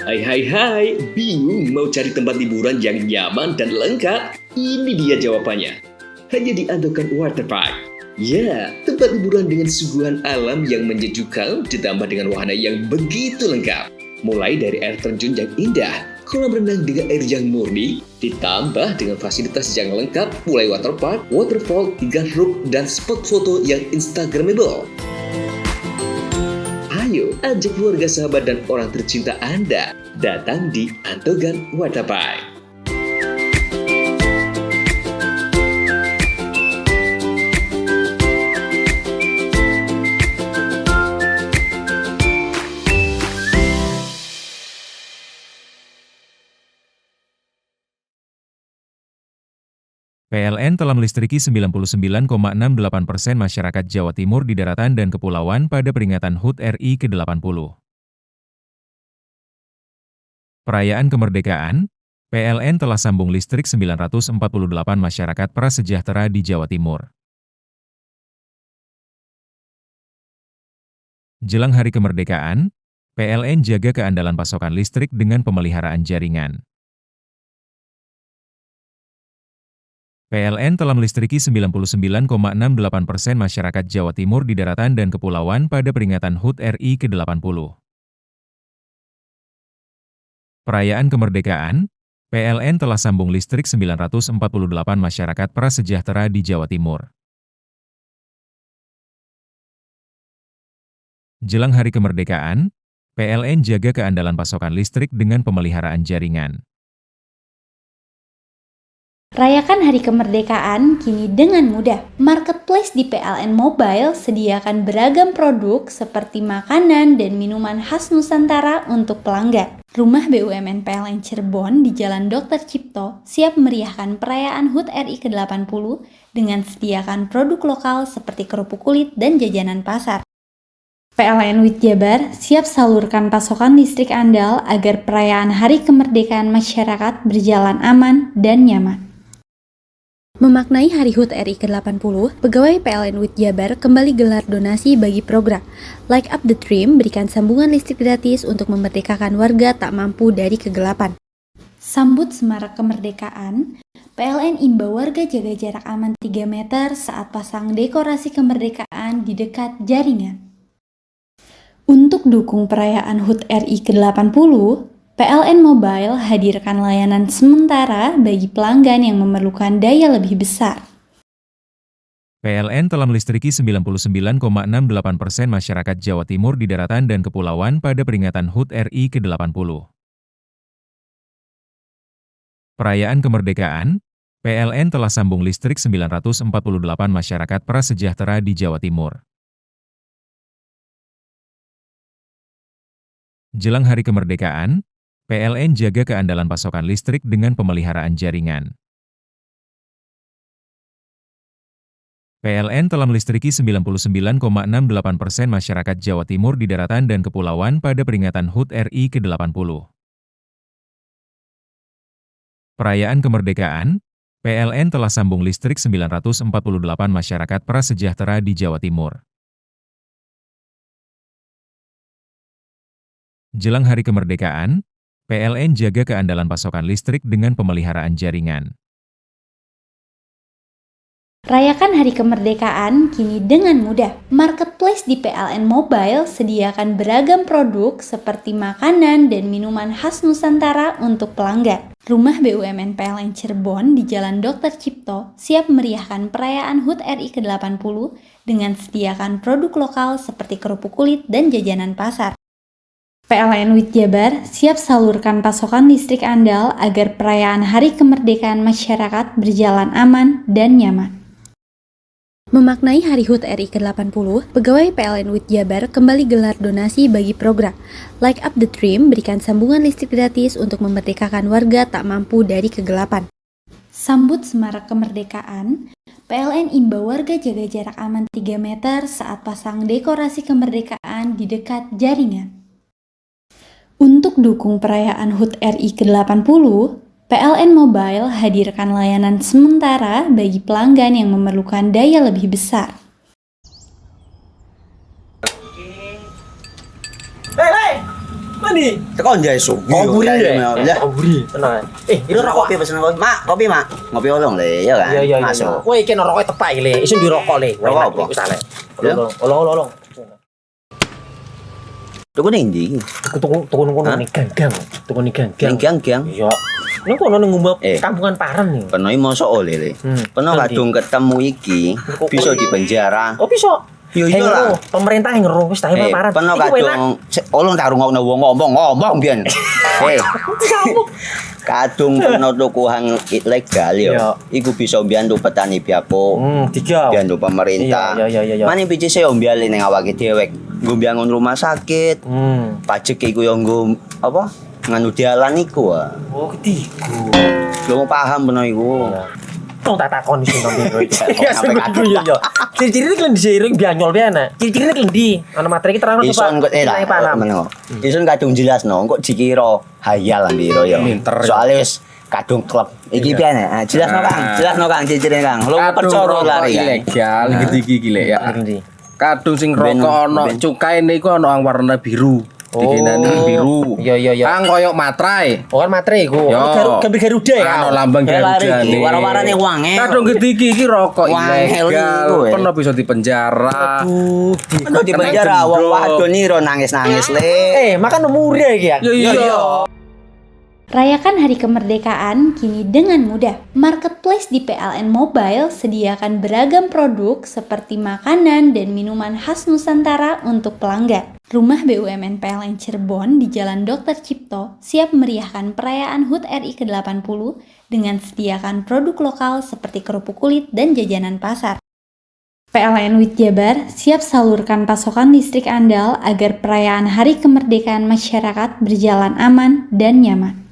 Hai, bingung mau cari tempat liburan yang nyaman dan lengkap? Ini dia jawabannya. Hanya di Andokan Waterpark. Ya, tempat liburan dengan suguhan alam yang menyejukkan ditambah dengan wahana yang begitu lengkap. Mulai dari air terjun yang indah, kolam renang dengan air yang murni, ditambah dengan fasilitas yang lengkap mulai waterpark, waterfall, hingga roof dan spot foto yang instagramable. Ayo ajak keluarga, sahabat, dan orang tercinta Anda datang di Andokan Waterpark. PLN telah melistriki 99,68% masyarakat Jawa Timur di daratan dan kepulauan pada peringatan HUT RI ke-80. Perayaan kemerdekaan, PLN telah sambung listrik 948 masyarakat prasejahtera di Jawa Timur. Jelang hari kemerdekaan, PLN jaga keandalan pasokan listrik dengan pemeliharaan jaringan. PLN telah melistriki 99,68% masyarakat Jawa Timur di daratan dan kepulauan pada peringatan HUT RI ke-80. Perayaan kemerdekaan, PLN telah sambung listrik 948 masyarakat prasejahtera di Jawa Timur. Jelang hari kemerdekaan, PLN jaga keandalan pasokan listrik dengan pemeliharaan jaringan. Rayakan Hari Kemerdekaan kini dengan mudah. Marketplace di PLN Mobile sediakan beragam produk seperti makanan dan minuman khas Nusantara untuk pelanggan. Rumah BUMN PLN Cirebon di Jalan Dr. Cipto siap meriahkan perayaan HUT RI ke-80 dengan sediakan produk lokal seperti kerupuk kulit dan jajanan pasar. PLN WIT Jabar siap salurkan pasokan listrik andal agar perayaan Hari Kemerdekaan masyarakat berjalan aman dan nyaman. Memaknai Hari HUT RI ke-80, pegawai PLN WIT Jabar kembali gelar donasi bagi program Light Up the Dream, berikan sambungan listrik gratis untuk memerdekakan warga tak mampu dari kegelapan. Sambut semarak kemerdekaan, PLN imbau warga jaga jarak aman 3 meter saat pasang dekorasi kemerdekaan di dekat jaringan. Untuk dukung perayaan HUT RI ke-80, PLN Mobile hadirkan layanan sementara bagi pelanggan yang memerlukan daya lebih besar. PLN telah melistriki 99,68% masyarakat Jawa Timur di daratan dan kepulauan pada peringatan HUT RI ke-80. Perayaan kemerdekaan, PLN telah sambung listrik 948 masyarakat prasejahtera di Jawa Timur. Jelang hari kemerdekaan, PLN jaga keandalan pasokan listrik dengan pemeliharaan jaringan. PLN telah melistriki 99,68% masyarakat Jawa Timur di daratan dan kepulauan pada peringatan HUT RI ke-80. Perayaan kemerdekaan, PLN telah sambung listrik 948 masyarakat prasejahtera di Jawa Timur. Jelang hari kemerdekaan, PLN jaga keandalan pasokan listrik dengan pemeliharaan jaringan. Rayakan Hari Kemerdekaan kini dengan mudah. Marketplace di PLN Mobile sediakan beragam produk seperti makanan dan minuman khas Nusantara untuk pelanggan. Rumah BUMN PLN Cirebon di Jalan Dr. Cipto siap meriahkan perayaan HUT RI ke-80 dengan sediakan produk lokal seperti kerupuk kulit dan jajanan pasar. PLN WIT Jabar siap salurkan pasokan listrik andal agar perayaan Hari Kemerdekaan masyarakat berjalan aman dan nyaman. Memaknai Hari HUT RI ke-80, pegawai PLN WIT Jabar kembali gelar donasi bagi program Light Up the Dream berikan sambungan listrik gratis untuk memerdekakan warga tak mampu dari kegelapan. Sambut Semarak Kemerdekaan, PLN imbau warga jaga jarak aman 3 meter saat pasang dekorasi kemerdekaan di dekat jaringan. Untuk dukung perayaan HUT RI ke-80, PLN Mobile hadirkan layanan sementara bagi pelanggan yang memerlukan daya lebih besar. Hei, mandi. Tekan jaya su. Koburi ya. Koburi, tenang. Ini rokok. Kopi pesen kopi. Mak, kopi mak. Ngopi olong le, ya kan? Iya. Masuk. Woi, iki rokoknya tepak le. Isin dirokok le. Rokok apa? Wis ale. Ya. Olong. Tuku ning ndi? Tuku ngono ning gang. Tuku ning gang. Ning gang. Iya. Ning kono ning ngumbat Eh. kampungan Paren nih. Peno iki mosok oleh le. Peno Nanti. kadung ketemu iki bisa dipenjara. Oh bisa. Yo iya lah. Pemerintah yang ngeru wis tahe Paren. Peno Iku enak. kadung olong tak rungokno wong ngomong biyen. Kadung peno tuku hang ilegal yo. Iya. Iku bisa mbiyantu petani biapo. Tiga. Mbiyantu pemerintah. Iya. Mane picise yo mbiali ning awake dewek. Nggo mbiyangun rumah sakit. Pajak iku yo nggo apa? Nganu dalan iku ah. Oh, ketiku. Lu paham peno iku. Tong tak takoni sing nang biro iki. Iya, Sampe yo. Ciri-cirine klendhi seiring bianyol piye ana. Ciri-cirine klendhi. Ana materi iki terang Ison kok Saya paham. meneng. Ison kadung jelasno kok dikira hayal ambiro ya. Soale wis kadung klub. Iki piye nek? Jelasno Kang ciri-cirine Kang. Lu percaya lari. Ilegal iki lek ya. Ngendi? Kadung sing rokok ono cukai niku ono yang warna biru. Dikinani biru. Iya. Kang koyok matrai. Oh kan materi iku. Yo. Gambar Garuda ya. Ano lambang Garuda nih. Wara-warane wange. Kadung iki rokok Wangel ilegal. iku, Pernah bisa dipenjara. Ono di penjara wong wadon iro nangis-nangis le. Makan umure iki ya. Iya. Rayakan Hari Kemerdekaan kini dengan mudah. Marketplace di PLN Mobile sediakan beragam produk seperti makanan dan minuman khas Nusantara untuk pelanggan. Rumah BUMN PLN Cirebon di Jalan Dr. Cipto siap meriahkan perayaan HUT RI ke-80 dengan sediakan produk lokal seperti kerupuk kulit dan jajanan pasar. PLN WIT Jabar siap salurkan pasokan listrik andal agar perayaan Hari Kemerdekaan masyarakat berjalan aman dan nyaman.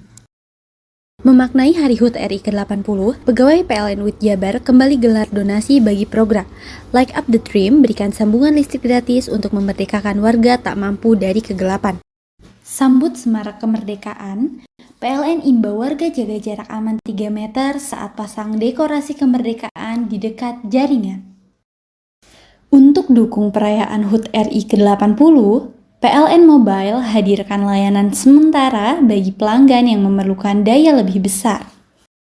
Memaknai Hari HUT RI ke-80, pegawai PLN WIT Jabar kembali gelar donasi bagi program Light Up the Dream berikan sambungan listrik gratis untuk memerdekakan warga tak mampu dari kegelapan. Sambut Semarak Kemerdekaan, PLN imbau warga jaga jarak aman 3 meter saat pasang dekorasi kemerdekaan di dekat jaringan. Untuk dukung perayaan HUT RI ke-80, PLN Mobile hadirkan layanan sementara bagi pelanggan yang memerlukan daya lebih besar.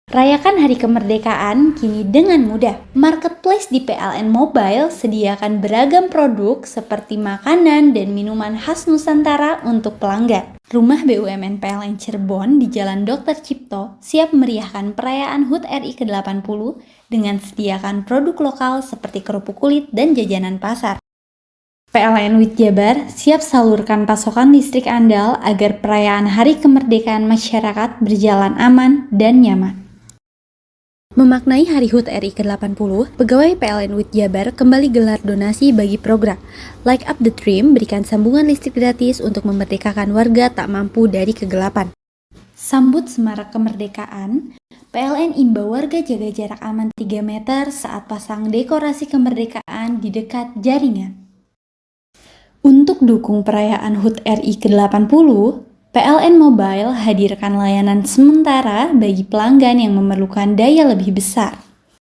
Rayakan Hari Kemerdekaan kini dengan mudah. Marketplace di PLN Mobile sediakan beragam produk seperti makanan dan minuman khas Nusantara untuk pelanggan. Rumah BUMN PLN Cirebon di Jalan Dr. Cipto siap meriahkan perayaan HUT RI ke-80 dengan sediakan produk lokal seperti kerupuk kulit dan jajanan pasar. PLN WIT Jabar siap salurkan pasokan listrik andal agar perayaan Hari Kemerdekaan masyarakat berjalan aman dan nyaman. Memaknai Hari HUT RI ke-80, pegawai PLN WIT Jabar kembali gelar donasi bagi program Light Up the Dream berikan sambungan listrik gratis untuk memerdekakan warga tak mampu dari kegelapan. Sambut Semarak Kemerdekaan, PLN imbau warga jaga jarak aman 3 meter saat pasang dekorasi kemerdekaan di dekat jaringan. Untuk dukung perayaan HUT RI ke-80, PLN Mobile hadirkan layanan sementara bagi pelanggan yang memerlukan daya lebih besar.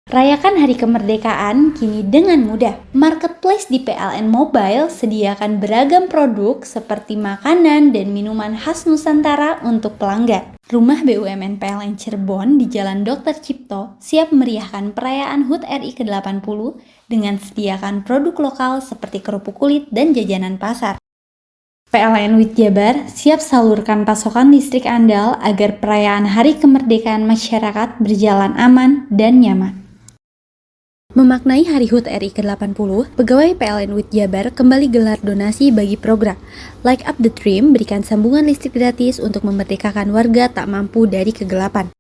Rayakan Hari Kemerdekaan kini dengan mudah. Marketplace di PLN Mobile sediakan beragam produk seperti makanan dan minuman khas Nusantara untuk pelanggan. Rumah BUMN PLN Cirebon di Jalan Dr. Cipto siap meriahkan perayaan HUT RI ke-80 dengan sediakan produk lokal seperti kerupuk kulit dan jajanan pasar. PLN WIT Jabar siap salurkan pasokan listrik andal agar perayaan Hari Kemerdekaan Masyarakat berjalan aman dan nyaman. Memaknai Hari HUT RI ke-80, pegawai PLN WIT Jabar kembali gelar donasi bagi program Light Up the Dream, berikan sambungan listrik gratis untuk memerdekakan warga tak mampu dari kegelapan.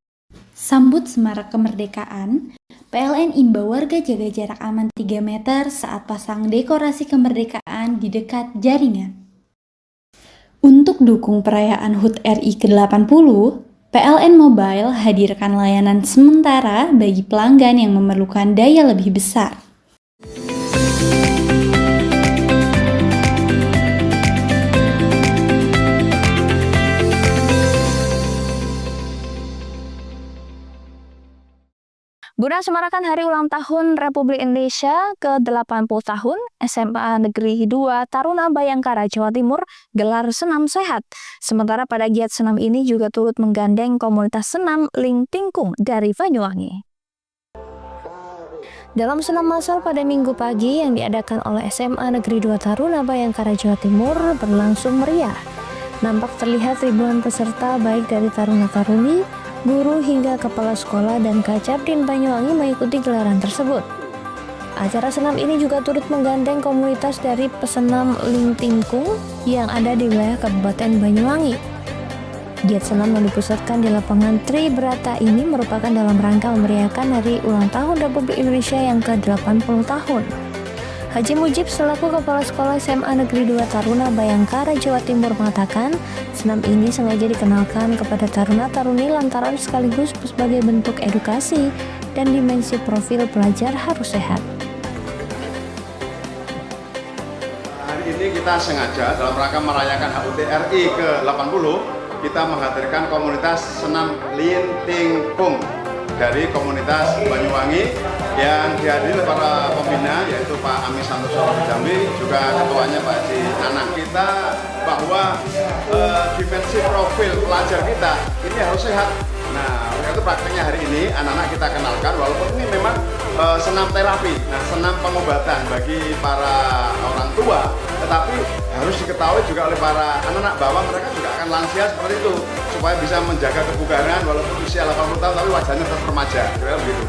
Sambut semarak kemerdekaan, PLN imbau warga jaga jarak aman 3 meter saat pasang dekorasi kemerdekaan di dekat jaringan. Untuk dukung perayaan HUT RI ke-80, PLN Mobile hadirkan layanan sementara bagi pelanggan yang memerlukan daya lebih besar. Guna semarakan Hari Ulang Tahun Republik Indonesia ke-80 tahun, SMA Negeri 2 Taruna Bayangkara Jawa Timur gelar senam sehat. Sementara pada giat senam ini juga turut menggandeng komunitas senam Ling Tingkung dari Banyuwangi. Dalam senam massal pada Minggu pagi yang diadakan oleh SMA Negeri 2 Taruna Bayangkara Jawa Timur berlangsung meriah. Nampak terlihat ribuan peserta baik dari taruna-taruni, guru hingga kepala sekolah dan Kacapdin Banyuwangi mengikuti gelaran tersebut. Acara senam ini juga turut menggandeng komunitas dari pesenam Ling Tingkung yang ada di wilayah Kabupaten Banyuwangi. Giat senam yang dipusatkan di lapangan Tri Brata ini merupakan dalam rangka memeriahkan Hari Ulang Tahun Republik Indonesia yang ke-80 tahun. Haji Mujib selaku Kepala Sekolah SMA Negeri 2 Taruna Bayangkara Jawa Timur mengatakan, senam ini sengaja dikenalkan kepada taruna-taruni lantaran sekaligus sebagai bentuk edukasi dan dimensi profil pelajar harus sehat. Hari ini kita sengaja dalam rangka merayakan HUT RI ke-80, kita menghadirkan komunitas senam Ling Tingkung dari komunitas Banyuwangi yang dihadiri oleh para pembina yaitu Pak Amis Santoso Jambi, juga ketuanya Pak Haji Nanang. Kita bahwa dimensi profil pelajar kita ini harus sehat. Nah, itu prakteknya hari ini anak-anak kita kenalkan walaupun ini memang senam terapi, nah senam pengobatan bagi para orang tua, tetapi harus diketahui juga oleh para anak-anak bahwa mereka juga akan lansia seperti itu supaya bisa menjaga kebugaran walaupun usia 80 tahun tapi wajahnya tetap remaja, kira begitu.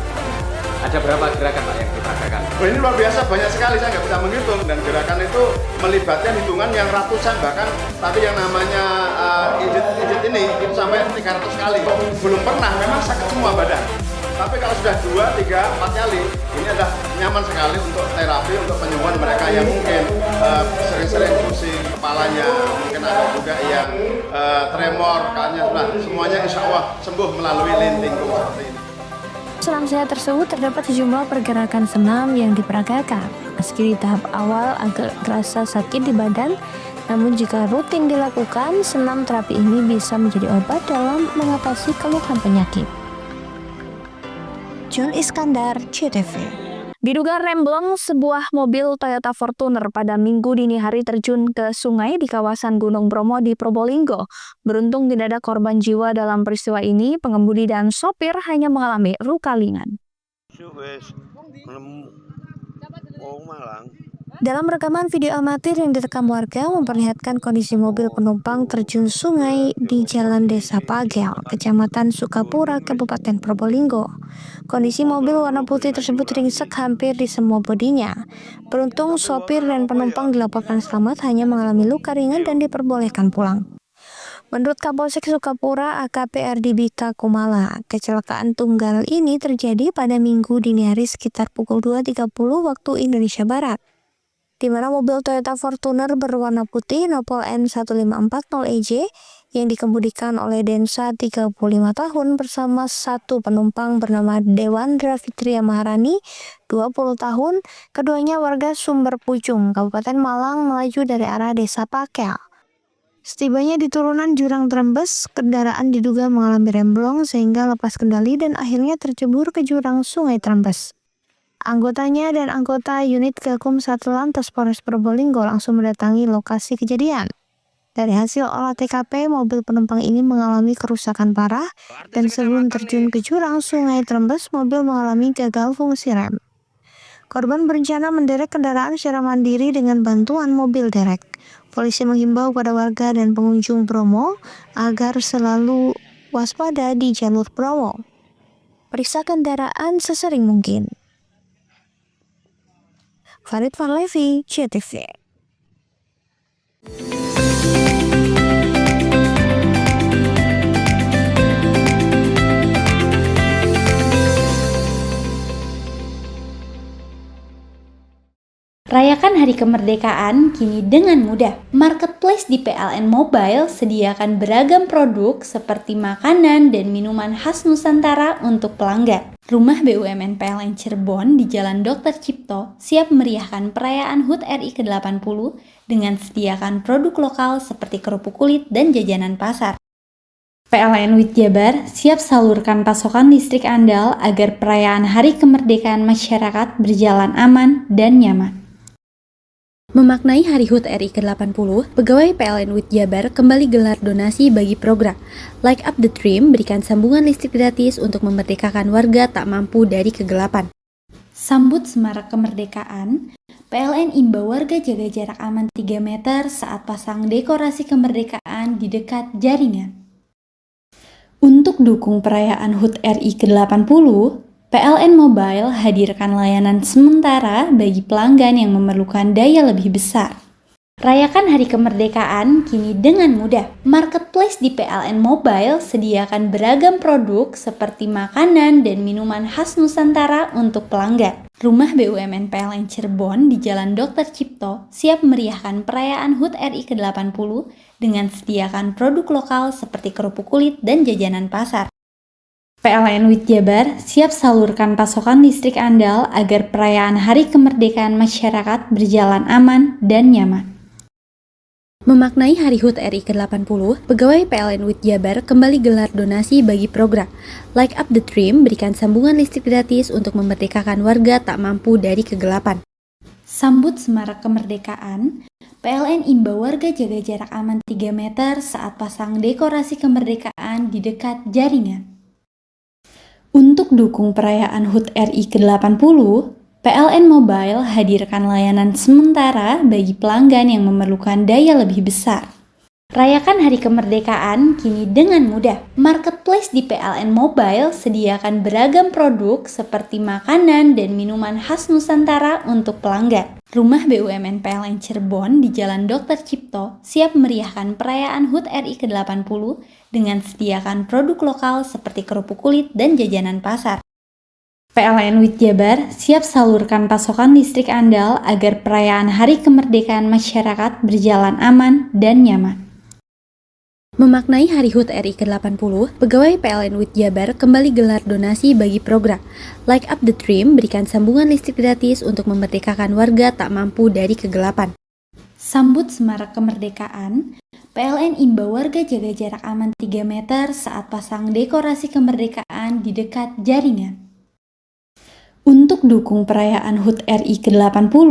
Ada berapa gerakan Pak yang dipraktekkan? Oh, ini luar biasa, banyak sekali, saya nggak bisa menghitung, dan gerakan itu melibatkan hitungan yang ratusan bahkan, tapi yang namanya ijit ini itu sampai 300 kali. Belum pernah, memang sakit semua badan. Tapi kalau sudah 2, 3, 4 kali, ini adalah nyaman sekali untuk terapi, untuk penyembuhan mereka yang mungkin sering-sering pusing kepalanya, mungkin ada juga yang tremor, kayaknya semuanya insya Allah sembuh melalui Ling Tingkung seperti ini. Senam sehat tersebut terdapat sejumlah pergerakan senam yang diperagakan. Meski di tahap awal agak terasa sakit di badan, namun jika rutin dilakukan, senam terapi ini bisa menjadi obat dalam mengatasi keluhan penyakit. John Iskandar, CTV. Diduga remblong, sebuah mobil Toyota Fortuner pada Minggu dini hari terjun ke sungai di kawasan Gunung Bromo di Probolinggo. Beruntung tidak ada korban jiwa dalam peristiwa ini, pengemudi dan sopir hanya mengalami luka ringan. Dalam rekaman video amatir yang direkam warga memperlihatkan kondisi mobil penumpang terjun sungai di Jalan Desa Pagel, Kecamatan Sukapura, Kabupaten Probolinggo. Kondisi mobil warna putih tersebut ringsek hampir di semua bodinya. Beruntung sopir dan penumpang dilaporkan selamat, hanya mengalami luka ringan dan diperbolehkan pulang. Menurut Kapolsek Sukapura AKP Ardi Bita Kumala, kecelakaan tunggal ini terjadi pada Minggu dini hari sekitar pukul 2.30 waktu Indonesia Barat, di mana mobil Toyota Fortuner berwarna putih Nopol N1540EJ yang dikemudikan oleh Densa 35 tahun bersama satu penumpang bernama Dewandra Fitria Maharani 20 tahun, keduanya warga Sumber Pucung, Kabupaten Malang, melaju dari arah Desa Pakel. Setibanya di turunan jurang Trembes, kendaraan diduga mengalami remblong sehingga lepas kendali dan akhirnya tercebur ke jurang Sungai Trembes. Anggotanya dan anggota unit Gakum Satlantas Polres Probolinggo langsung mendatangi lokasi kejadian. Dari hasil olah TKP, mobil penumpang ini mengalami kerusakan parah dan sebelum terjun ke jurang sungai Trembes, mobil mengalami gagal fungsi rem. Korban berencana menderek kendaraan secara mandiri dengan bantuan mobil derek. Polisi menghimbau pada warga dan pengunjung Bromo agar selalu waspada di jalur Bromo. Periksa kendaraan sesering mungkin. Farid Farlevi, CTV. Rayakan Hari Kemerdekaan kini dengan mudah. Marketplace di PLN Mobile sediakan beragam produk seperti makanan dan minuman khas Nusantara untuk pelanggan. Rumah BUMN PLN Cirebon di Jalan Dr. Cipto siap meriahkan perayaan HUT RI ke-80 dengan sediakan produk lokal seperti kerupuk kulit dan jajanan pasar. PLN WIT Jabar siap salurkan pasokan listrik andal agar perayaan Hari Kemerdekaan masyarakat berjalan aman dan nyaman. Memaknai Hari HUT RI ke-80, pegawai PLN WIT Jabar kembali gelar donasi bagi program Light Up the Dream berikan sambungan listrik gratis untuk memerdekakan warga tak mampu dari kegelapan. Sambut semarak kemerdekaan, PLN imbau warga jaga jarak aman 3 meter saat pasang dekorasi kemerdekaan di dekat jaringan. Untuk dukung perayaan HUT RI ke-80, PLN Mobile hadirkan layanan sementara bagi pelanggan yang memerlukan daya lebih besar. Rayakan Hari Kemerdekaan kini dengan mudah. Marketplace di PLN Mobile sediakan beragam produk seperti makanan dan minuman khas Nusantara untuk pelanggan. Rumah BUMN PLN Cirebon di Jalan Dr. Cipto siap meriahkan perayaan HUT RI ke-80 dengan sediakan produk lokal seperti kerupuk kulit dan jajanan pasar. PLN WIT Jabar siap salurkan pasokan listrik andal agar perayaan Hari Kemerdekaan masyarakat berjalan aman dan nyaman. Memaknai Hari HUT RI ke-80, pegawai PLN WIT Jabar kembali gelar donasi bagi program Light Up the Dream berikan sambungan listrik gratis untuk memerdekakan warga tak mampu dari kegelapan. Sambut semarak kemerdekaan, PLN imbau warga jaga jarak aman 3 meter saat pasang dekorasi kemerdekaan di dekat jaringan. Untuk dukung perayaan HUT RI ke-80, PLN Mobile hadirkan layanan sementara bagi pelanggan yang memerlukan daya lebih besar. Rayakan Hari Kemerdekaan kini dengan mudah. Marketplace di PLN Mobile sediakan beragam produk seperti makanan dan minuman khas Nusantara untuk pelanggan. Rumah BUMN PLN Cirebon di Jalan Dr. Cipto siap meriahkan perayaan HUT RI ke-80 dengan sediakan produk lokal seperti kerupuk kulit dan jajanan pasar. PLN WIT Jabar siap salurkan pasokan listrik andal agar perayaan Hari Kemerdekaan masyarakat berjalan aman dan nyaman. Memaknai Hari HUT RI ke-80, pegawai PLN WIT Jabar kembali gelar donasi bagi program Light Up the Dream berikan sambungan listrik gratis untuk memerdekakan warga tak mampu dari kegelapan. Sambut semarak kemerdekaan, PLN imbau warga jaga jarak aman 3 meter saat pasang dekorasi kemerdekaan di dekat jaringan. Untuk dukung perayaan HUT RI ke-80,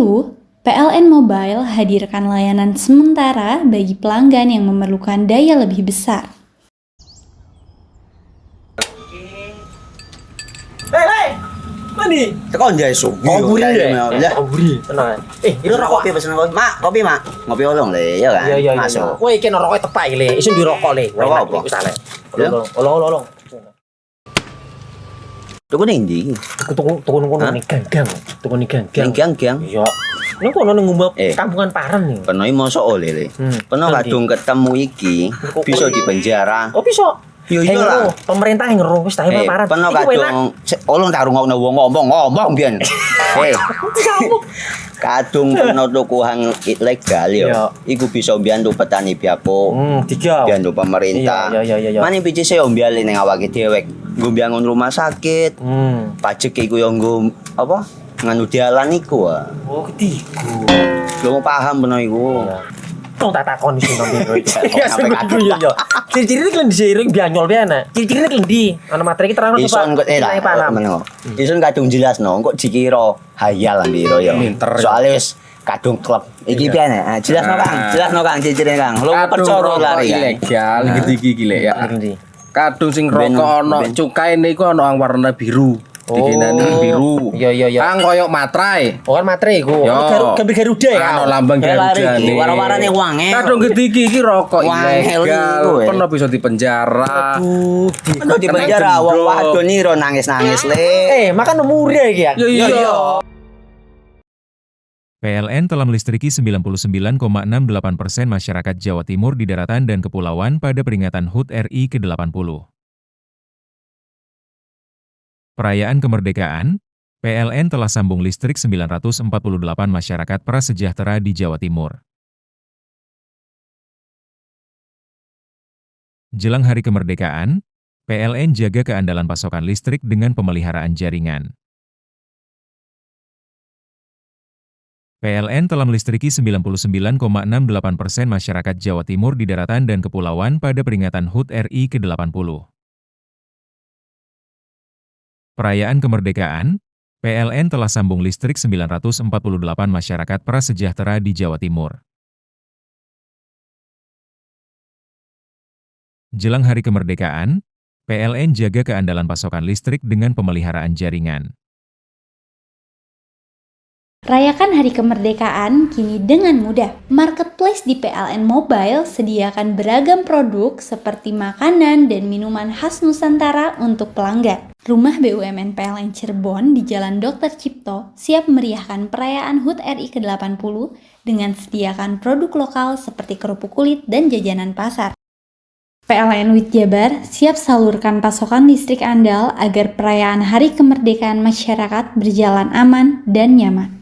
PLN Mobile hadirkan layanan sementara bagi pelanggan yang memerlukan daya lebih besar. Hei, mandi. Tekan jaya su. Koburi ya. Koburi. Tenang. Itu rokok. Kopi pesen kopi. Mak, kopi mak. Ngopi olong le, ya kan? Iya. Masuk. Woi, kena rokok tepak le. Isun dirokok le. Rokok apa? Wis ale. Olong. Tuku ning ndi? Tuku kono ning gang. Tuku ning gang. Ning gang. Iya. Nang kono ning ngumbat kampungan Paren nih. Peno iki mosok oleh le. Peno kadung ketemu iki bisa dipenjara. Oh, bisa. Yo iya lah. Pemerintah yang ngeru wis tahe Paren. Peno kadung olong tak rungokno wong ngomong biyen. Kadung peno tuku hang ilegal yo. Iku bisa mbiyantu petani biapo. Tiga. Mbiyantu pemerintah. Iya. Mane picise yo mbiali ning awake dhewe. Nggo mbiyangun rumah sakit. Pajak iku yo nggo apa? Nganu dalan iku ah. Oh, ketiku. Lu paham peno iku. Tong tak takon isin nang biro iki. Iya. Ciri-cirine kan diseiring bianyol piye ana. Ciri-cirine klendi. Ana materi iki terang Ison kok lah. Ison kadung jelasno kok dikira hayal biro yo. Soale wis kadung klub. Iki piye nek? Jelasno Kang, jelasno Kang cicire Kang. Lu percaya lari kan. Ilegal iki gile ya. Kadung sing rokok ono cukai niku ono yang warna biru. Dikinani biru. Iya. Kang koyo matrai. Oh kan matre iku. Gambar Garuda ya. Ono lambang Garuda nih. Warna-warnane wange. Kadung iki rokok ilegal. Pernah bisa dipenjara. Aduh di penjara wong wadon iro nangis-nangis le. Makan murah iki ya. Iya. PLN telah melistriki 99,68% masyarakat Jawa Timur di daratan dan kepulauan pada peringatan HUT RI ke-80. Perayaan kemerdekaan, PLN telah sambung listrik 948 masyarakat prasejahtera di Jawa Timur. Jelang hari kemerdekaan, PLN jaga keandalan pasokan listrik dengan pemeliharaan jaringan. PLN telah melistriki 99,68% masyarakat Jawa Timur di daratan dan kepulauan pada peringatan HUT RI ke-80. Perayaan kemerdekaan, PLN telah sambung listrik 948 masyarakat prasejahtera di Jawa Timur. Jelang hari kemerdekaan, PLN jaga keandalan pasokan listrik dengan pemeliharaan jaringan. Rayakan Hari Kemerdekaan kini dengan mudah. Marketplace di PLN Mobile sediakan beragam produk seperti makanan dan minuman khas Nusantara untuk pelanggan. Rumah BUMN PLN Cirebon di Jalan Dr. Cipto siap meriahkan perayaan HUT RI ke-80 dengan sediakan produk lokal seperti kerupuk kulit dan jajanan pasar. PLN WIT Jabar siap salurkan pasokan listrik andal agar perayaan Hari Kemerdekaan masyarakat berjalan aman dan nyaman.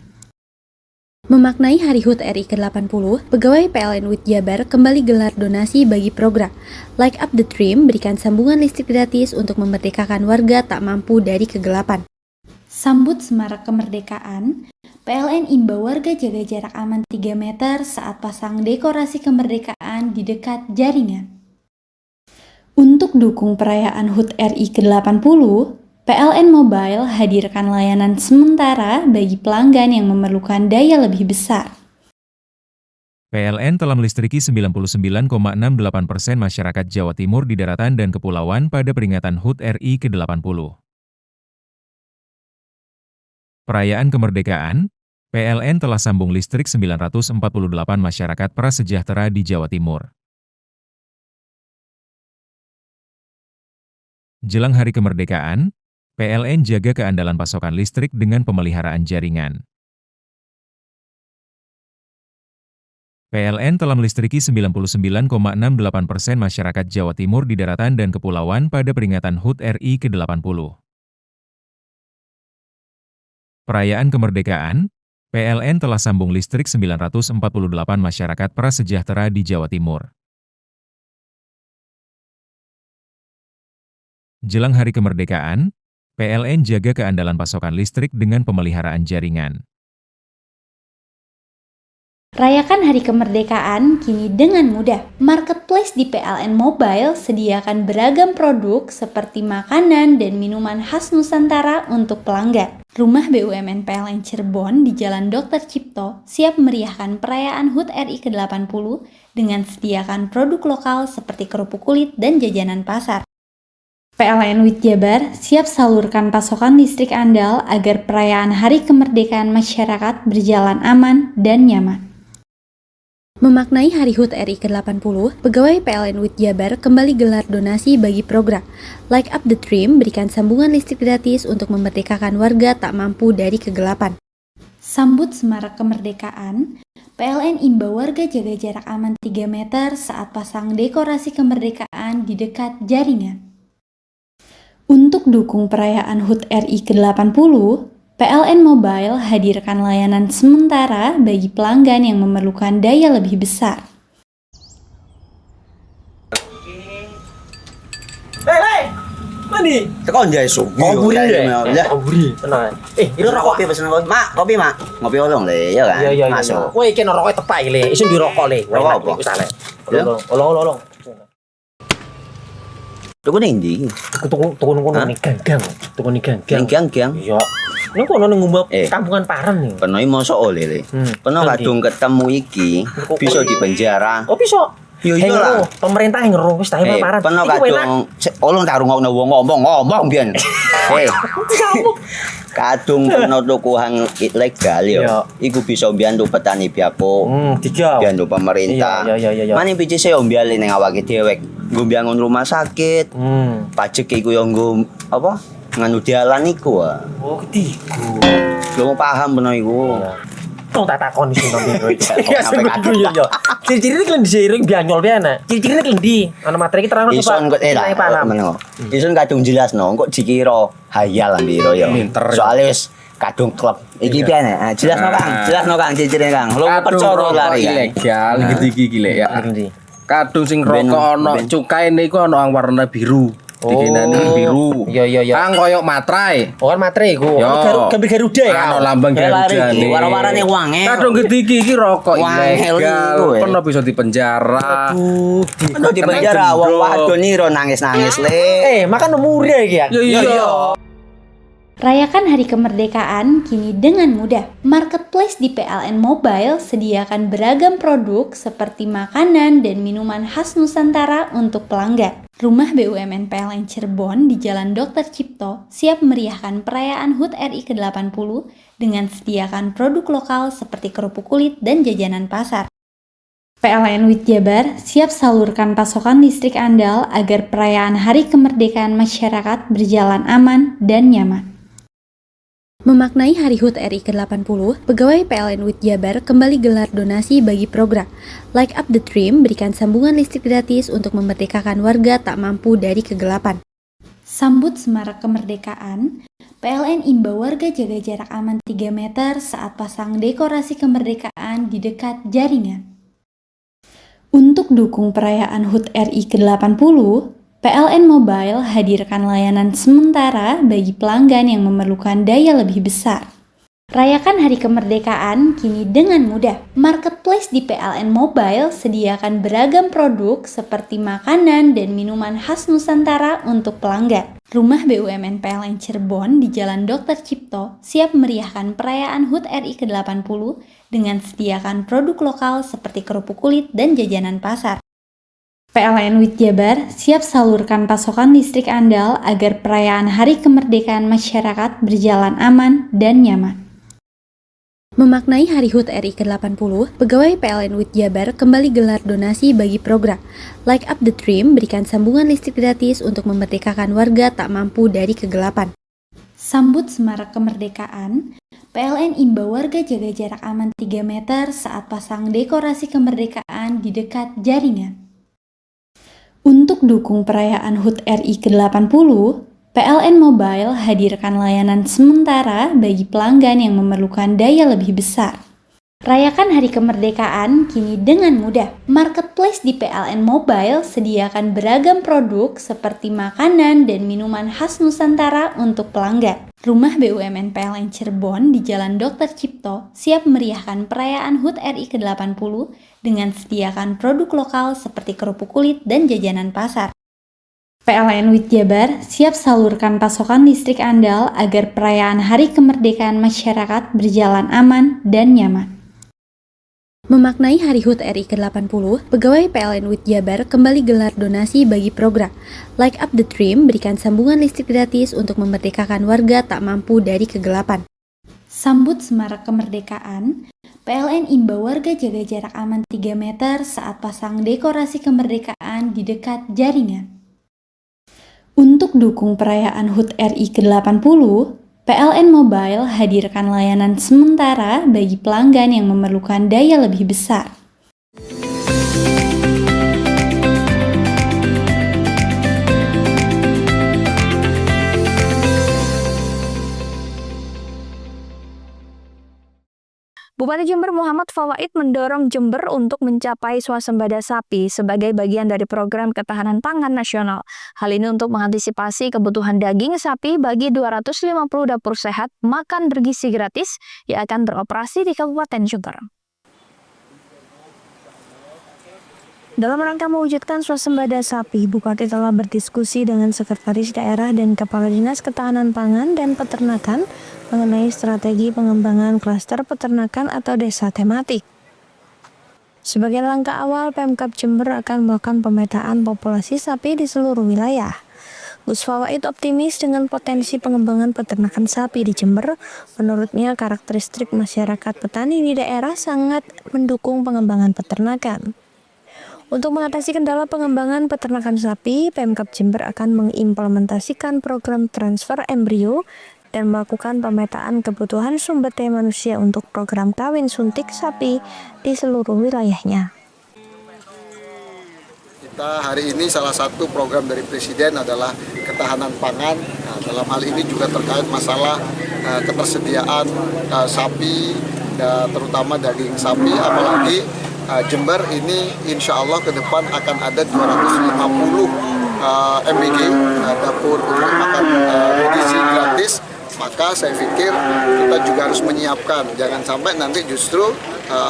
Memaknai Hari HUT RI ke-80, pegawai PLN WIT Jabar kembali gelar donasi bagi program Light Up the Dream berikan sambungan listrik gratis untuk memerdekakan warga tak mampu dari kegelapan. Sambut semarak kemerdekaan, PLN imbau warga jaga jarak aman 3 meter saat pasang dekorasi kemerdekaan di dekat jaringan. Untuk dukung perayaan HUT RI ke-80, PLN Mobile hadirkan layanan sementara bagi pelanggan yang memerlukan daya lebih besar. PLN telah melistriki 99,68% masyarakat Jawa Timur di daratan dan kepulauan pada peringatan HUT RI ke-80. Perayaan kemerdekaan, PLN telah sambung listrik 948 masyarakat prasejahtera di Jawa Timur. Jelang hari kemerdekaan, PLN jaga keandalan pasokan listrik dengan pemeliharaan jaringan. PLN telah melistriki 99,68% masyarakat Jawa Timur di daratan dan kepulauan pada peringatan HUT RI ke-80. Perayaan kemerdekaan, PLN telah sambung listrik 948 masyarakat prasejahtera di Jawa Timur. Jelang hari kemerdekaan, PLN jaga keandalan pasokan listrik dengan pemeliharaan jaringan. Rayakan Hari Kemerdekaan kini dengan mudah. Marketplace di PLN Mobile sediakan beragam produk seperti makanan dan minuman khas Nusantara untuk pelanggan. Rumah BUMN PLN Cirebon di Jalan Dr. Cipto siap meriahkan perayaan HUT RI ke-80 dengan sediakan produk lokal seperti kerupuk kulit dan jajanan pasar. PLN WIT Jabar siap salurkan pasokan listrik andal agar perayaan Hari Kemerdekaan masyarakat berjalan aman dan nyaman. Memaknai Hari HUT RI ke-80, pegawai PLN WIT Jabar kembali gelar donasi bagi program Light Up the Dream berikan sambungan listrik gratis untuk memerdekakan warga tak mampu dari kegelapan. Sambut semarak kemerdekaan, PLN imbau warga jaga jarak aman 3 meter saat pasang dekorasi kemerdekaan di dekat jaringan. Untuk dukung perayaan HUT RI ke-80, PLN Mobile hadirkan layanan sementara bagi pelanggan yang memerlukan daya lebih besar. Hei, mandi. Tekan jaya su. Ngoburi ya. Ngoburi, tenang. Ini rokok kopi pesen kopi. Mak, kopi mak. Ngopi olong le, ya kan? Iya. Masuk. Kowe iki rokok tepak iki le, isin dirokok le. Rokok apa? Wis ale. Olong. Tuku ning ndi? Tuku ning gang. Tuku ning gang. Gang. Iya. Ini kok ono ngumba kampungan Paren nih. Peno iki mosok oleh le. Peno kadung ketemu iki bisa dipenjara. Oh bisa. Yo iya lah. Pemerintah yang ngeru wis ta Paren. Peno kadung ulun tak rungokno wong ngomong biyen. Kadung peno tukuhan ilegal yo. Iku bisa mbiyantu petani biapo. Mbiyantu pemerintah. Mane picise yo mbiali ning awake dhewe. Nggo mbiangun rumah sakit. Pajak iku yo nggo apa? Nganu dalan iku. Oh, ketiku. Lu paham peno iku. Tong tak takoni sing nang kowe. Ya sebenernya yo. Ciri-ciri iki diseiring bianyol piye ana. Ciri-ciri klendi. Ana materi iki terang Ison kok paham. Ison kadung jelasno kok dikira hayal ambiro yo. Soale wis kadung klub. Iki piye nek? Jelasno Kang ciri-cirine Kang. Lu percaya lari ilegal iki lek ya. Kadung sing rokok ana cukae niku ana warna biru. Dikenani biru. Iya. Kang koyo matrai. Oh kan matrai iku. Gambar Garuda ya. Ana lambang Garuda. Warna-warnane wange. Kadung gede iki rokok ilegal. Pernah bisa dipenjara. Aduh, dipenjara wong wadon iro nangis-nangis le. Makan murah iki ya. Iya. Rayakan Hari Kemerdekaan kini dengan mudah. Marketplace di PLN Mobile sediakan beragam produk seperti makanan dan minuman khas Nusantara untuk pelanggan. Rumah BUMN PLN Cirebon di Jalan Dr. Cipto siap meriahkan perayaan HUT RI ke-80 dengan sediakan produk lokal seperti kerupuk kulit dan jajanan pasar. PLN WIT Jabar siap salurkan pasokan listrik andal agar perayaan Hari Kemerdekaan masyarakat berjalan aman dan nyaman. Memaknai Hari HUT RI ke-80, pegawai PLN WIT Jabar kembali gelar donasi bagi program Light Up the Dream berikan sambungan listrik gratis untuk memerdekakan warga tak mampu dari kegelapan. Sambut semarak kemerdekaan, PLN imbau warga jaga jarak aman 3 meter saat pasang dekorasi kemerdekaan di dekat jaringan. Untuk dukung perayaan HUT RI ke-80, PLN Mobile hadirkan layanan sementara bagi pelanggan yang memerlukan daya lebih besar. Rayakan Hari Kemerdekaan kini dengan mudah. Marketplace di PLN Mobile sediakan beragam produk seperti makanan dan minuman khas Nusantara untuk pelanggan. Rumah BUMN PLN Cirebon di Jalan Dr. Cipto siap meriahkan perayaan HUT RI ke-80 dengan sediakan produk lokal seperti kerupuk kulit dan jajanan pasar. PLN WIT Jabar siap salurkan pasokan listrik andal agar perayaan Hari Kemerdekaan masyarakat berjalan aman dan nyaman. Memaknai Hari HUT RI ke-80, pegawai PLN WIT Jabar kembali gelar donasi bagi program Light Up the Dream berikan sambungan listrik gratis untuk memerdekakan warga tak mampu dari kegelapan. Sambut semarak kemerdekaan, PLN imbau warga jaga jarak aman 3 meter saat pasang dekorasi kemerdekaan di dekat jaringan. Untuk dukung perayaan HUT RI ke-80, PLN Mobile hadirkan layanan sementara bagi pelanggan yang memerlukan daya lebih besar. Rayakan Hari Kemerdekaan kini dengan mudah. Marketplace di PLN Mobile sediakan beragam produk seperti makanan dan minuman khas Nusantara untuk pelanggan. Rumah BUMN PLN Cirebon di Jalan Dr. Cipto siap meriahkan perayaan HUT RI ke-80 dengan sediakan produk lokal seperti kerupuk kulit dan jajanan pasar. PLN WIT Jabar siap salurkan pasokan listrik andal agar perayaan Hari Kemerdekaan masyarakat berjalan aman dan nyaman. Memaknai Hari HUT RI ke-80, pegawai PLN WIT Jabar kembali gelar donasi bagi program Light Up the Dream berikan sambungan listrik gratis untuk memerdekakan warga tak mampu dari kegelapan. Sambut semarak kemerdekaan, PLN imbau warga jaga jarak aman 3 meter saat pasang dekorasi kemerdekaan di dekat jaringan. Untuk dukung perayaan HUT RI ke-80, PLN Mobile hadirkan layanan sementara bagi pelanggan yang memerlukan daya lebih besar. Bupati Jember Muhammad Fawaid mendorong Jember untuk mencapai swasembada sapi sebagai bagian dari program ketahanan pangan nasional. Hal ini untuk mengantisipasi kebutuhan daging sapi bagi 250 dapur sehat makan bergizi gratis yang akan beroperasi di Kabupaten Jember. Dalam rangka mewujudkan swasembada sapi, Bupati telah berdiskusi dengan Sekretaris Daerah dan Kepala Dinas Ketahanan Pangan dan Peternakan mengenai strategi pengembangan klaster peternakan atau desa tematik. Sebagai langkah awal, Pemkab Jember akan melakukan pemetaan populasi sapi di seluruh wilayah. Gus Fawaid optimis dengan potensi pengembangan peternakan sapi di Jember. Menurutnya, karakteristik masyarakat petani di daerah sangat mendukung pengembangan peternakan. Untuk mengatasi kendala pengembangan peternakan sapi, Pemkab Jember akan mengimplementasikan program transfer embrio dan melakukan pemetaan kebutuhan sumber daya manusia untuk program kawin suntik sapi di seluruh wilayahnya. Kita hari ini salah satu program dari Presiden adalah ketahanan pangan. Nah, dalam hal ini juga terkait masalah ketersediaan sapi, terutama daging sapi, apalagi Jember ini insya Allah ke depan akan ada 250 MBG, dapur untuk makan gizi gratis. Maka saya pikir kita juga harus menyiapkan, jangan sampai nanti justru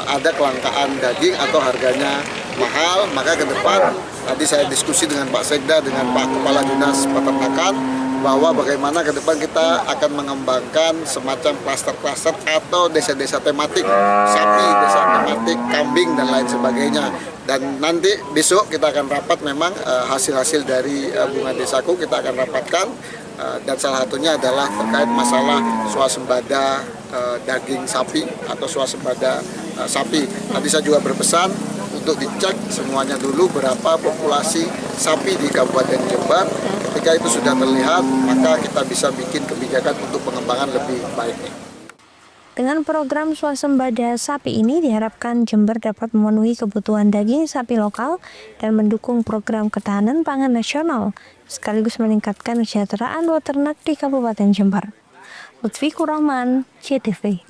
ada kelangkaan daging atau harganya mahal. Maka ke depan, tadi saya diskusi dengan Pak Sekda, dengan Pak Kepala Dinas Peternakan, bahwa bagaimana ke depan kita akan mengembangkan semacam klaster-klaster atau desa-desa tematik, sapi, desa tematik, kambing, dan lain sebagainya. Dan nanti besok kita akan rapat memang hasil-hasil dari Bunga Desaku kita akan rapatkan. Dan salah satunya adalah terkait masalah swasembada daging sapi atau swasembada sapi. Tadi saya juga berpesan untuk dicek semuanya dulu berapa populasi sapi di Kabupaten Jember. Ketika itu sudah terlihat, maka kita bisa bikin kebijakan untuk pengembangan lebih baik. Dengan program swasembada sapi ini diharapkan Jember dapat memenuhi kebutuhan daging sapi lokal dan mendukung program ketahanan pangan nasional, sekaligus meningkatkan kesejahteraan peternak di Kabupaten Jember. Lutfi Kurahman, CTV.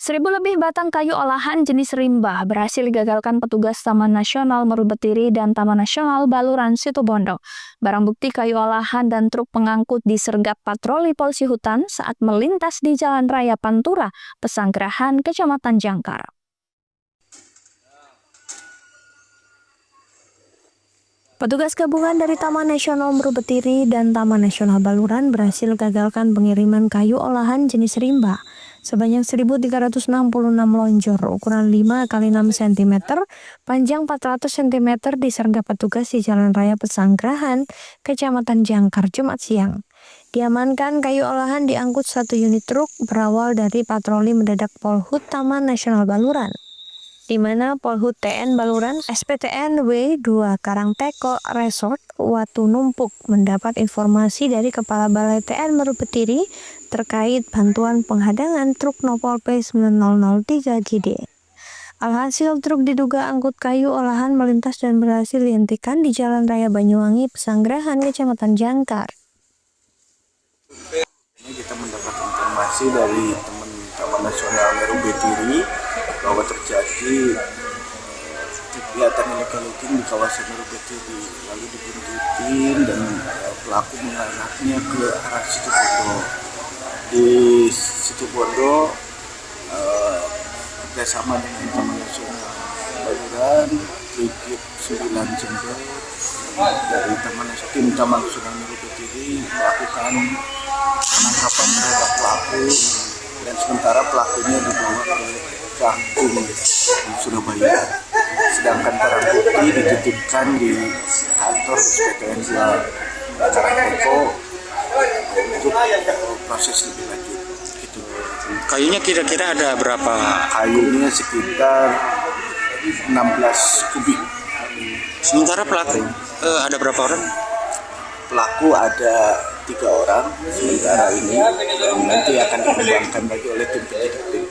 1.000 lebih batang kayu olahan jenis rimba berhasil digagalkan petugas Taman Nasional Meru Betiri dan Taman Nasional Baluran Situbondo. Barang bukti kayu olahan dan truk pengangkut disergap patroli polisi hutan saat melintas di Jalan Raya Pantura, Pesanggerahan, Kecamatan Jangkar. Petugas gabungan dari Taman Nasional Meru Betiri dan Taman Nasional Baluran berhasil gagalkan pengiriman kayu olahan jenis rimba sebanyak 1.366 lonjor ukuran 5 x 6 cm, panjang 400 cm disergap petugas di Jalan Raya Pesanggerahan, Kecamatan Jangkar, Jumat siang. Diamankan kayu olahan diangkut 1 unit truk berawal dari patroli mendadak Polhut Taman Nasional Baluran, di mana Polhut TN Baluran SPTN W2 Karangteko Resort Watu Numpuk mendapat informasi dari Kepala Balai TN Meru Betiri terkait bantuan penghadangan truk Nopol P9003 GD. Alhasil truk diduga angkut kayu olahan melintas dan berhasil dihentikan di Jalan Raya Banyuwangi, Pesanggerahan, Kecamatan Jangkar. Ini kita mendapat informasi dari teman Taman Nasional Meru Betiri bahwa terjadi kegiatan illegal logging di kawasan Meru Betiri, lalu dibuntutin dan pelaku mengarahnya ke arah Situbondo. Di Situbondo bersama dengan Taman Nasional Baluran, Brigif 9 Jember dari tim Taman Nasional Meru Betiri melakukan penangkapan terhadap pelaku, dan sementara pelakunya dibawa ke Kampung di Surabaya, sedangkan barang bukti dititipkan di kantor SPTN Karangteko untuk proses lebih lanjut. Gitu. Kayunya kira-kira ada berapa? Kayunya sekitar 16 kubik. Sementara pelaku ada berapa orang? Pelaku ada 3 orang sementara ini, dan nanti akan dikembangkan lagi oleh tim penyidik.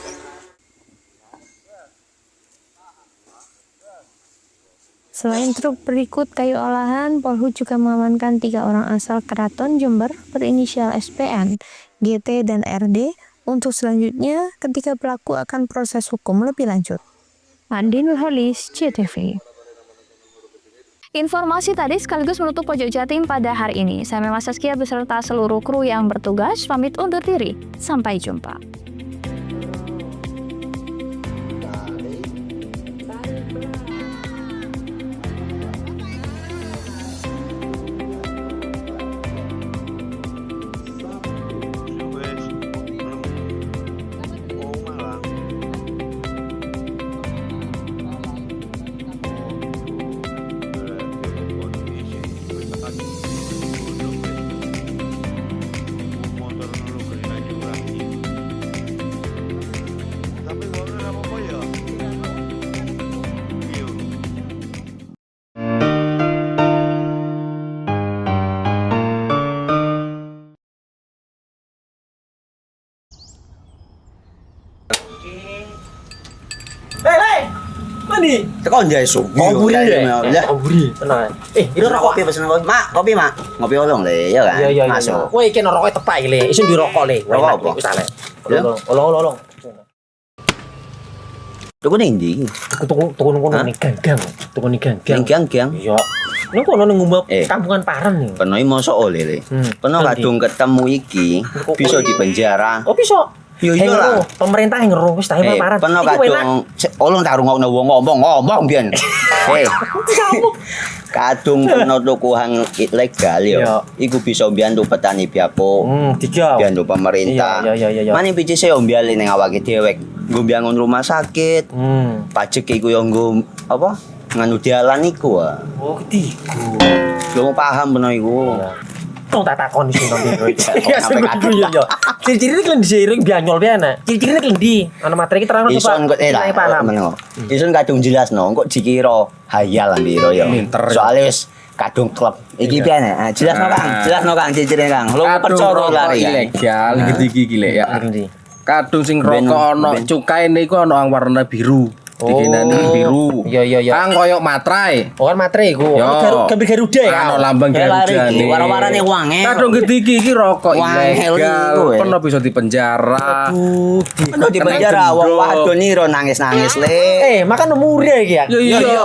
Selain truk berikut kayu olahan, Polhut juga mengamankan 3 orang asal Keraton Jember berinisial SPN, GT, dan RD untuk selanjutnya ketika pelaku akan proses hukum lebih lanjut. Andi Nurholis, CTV. Informasi tadi sekaligus menutup Pojok Jatim pada hari ini. Saya Mema Saskia beserta seluruh kru yang bertugas pamit undur diri. Sampai jumpa. ndi? Teko njai sugi. Komburi ya. ya. Komburi. Tenang. Ini rokok pesen kopi. Mak, kopi, Mak. Ngopi olong le, ya kan? Iya. Masuk. Woi, iki rokok tepak le. Isin dirokok le. Rokok apa? Wis ale. Ya. Olong. Tuku ning ndi? Tuku ngono ning gang. Tuku ning gang. Ning gang. Iya. Ning kono ning ngombe kampungan Paren nih. Peno iki mosok oleh le. Peno kadung ketemu iki bisa dipenjara. Oh, bisa. Yo iya lah. Pemerintah yang ngeru wis tahe Paren. Peno kadung olong tak rungokno wong ngomong biyen. Kadung peno tukuhan ilegal yo. Iku bisa mbiyantu petani biapo. Mbiyantu pemerintah. Iya. Mane pici saya ombyale ning awake dhewek. Nggo mbiyangun rumah sakit. Pajak iku yo nggo apa? Nganu dalan iku. Oh, ketiku. Lu paham peno iku. Tong tak takon iki nang ndi. Ya sampe yo. Ciri-cirine klendi seiring bianyol piye Ciri-cirine klendi. Ana materi iki terang coba. Ison kok meneng. Ison kadung jelasno kok dikira hayal ambiro yo. Soale wis kadung klub. Iki piye nek? Jelasno Kang ciri-cirine Kang. Lu percaya lari ilegal iki lek ya. Kadung sing rokok ana cukae niku ana warna biru. Dikenani biru. Iya. Kang koyo materai. Oh kan materai iku. Gambar Garuda ya. Ana lambang Garuda iki. Warna-warnane wangel. Kadung iki rokok ilegal. Pernah bisa dipenjara. Aduh, dipenjara wong wadon iro nangis-nangis le. Makan murah iki ya. Iya.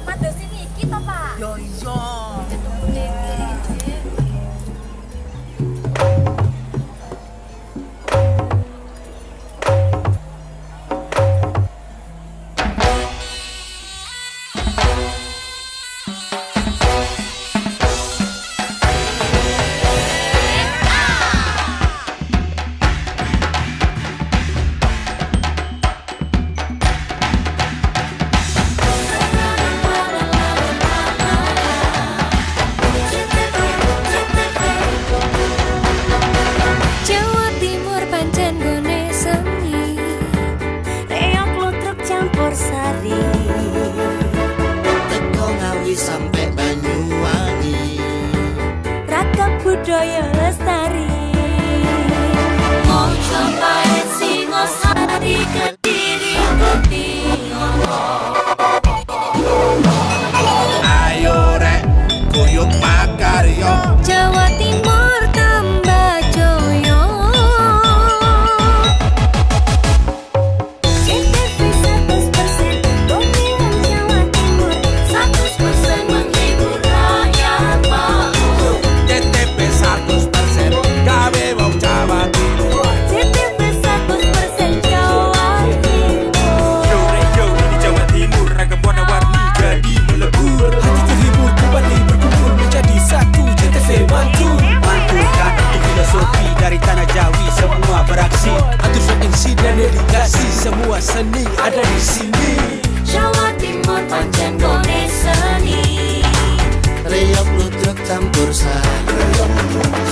Mados ini iki to, Pak? Yo iya. Jawa Timur pancen gone seni, reok lutruk campur sari. Teko Ngawi sampai Banyuwangi. Ragam budaya lestari. Mojo Paen Singosari Kediri Kutingono. Ayo rek, kuyuk makaryo. Jawa Timur tambah joyo. CTV 100% dongeng wong Jawa Timur, 100% menghibur rakyat makmur. CTP 100% gawe wong Jawa Timur. CTV 100% Jawa Timur. Yo di Jawa Timur ragam warna-warni jadi melebur. Hati terhibur kembali berkumpul menjadi satu. CTV mantu mantulkan untuk filosofi dari tanah Jawi semua beraksi. Atur MC dan dedikasi semua seni ada di sini. Jawa Timur pancen gone seni. Reok lutruk campur sari.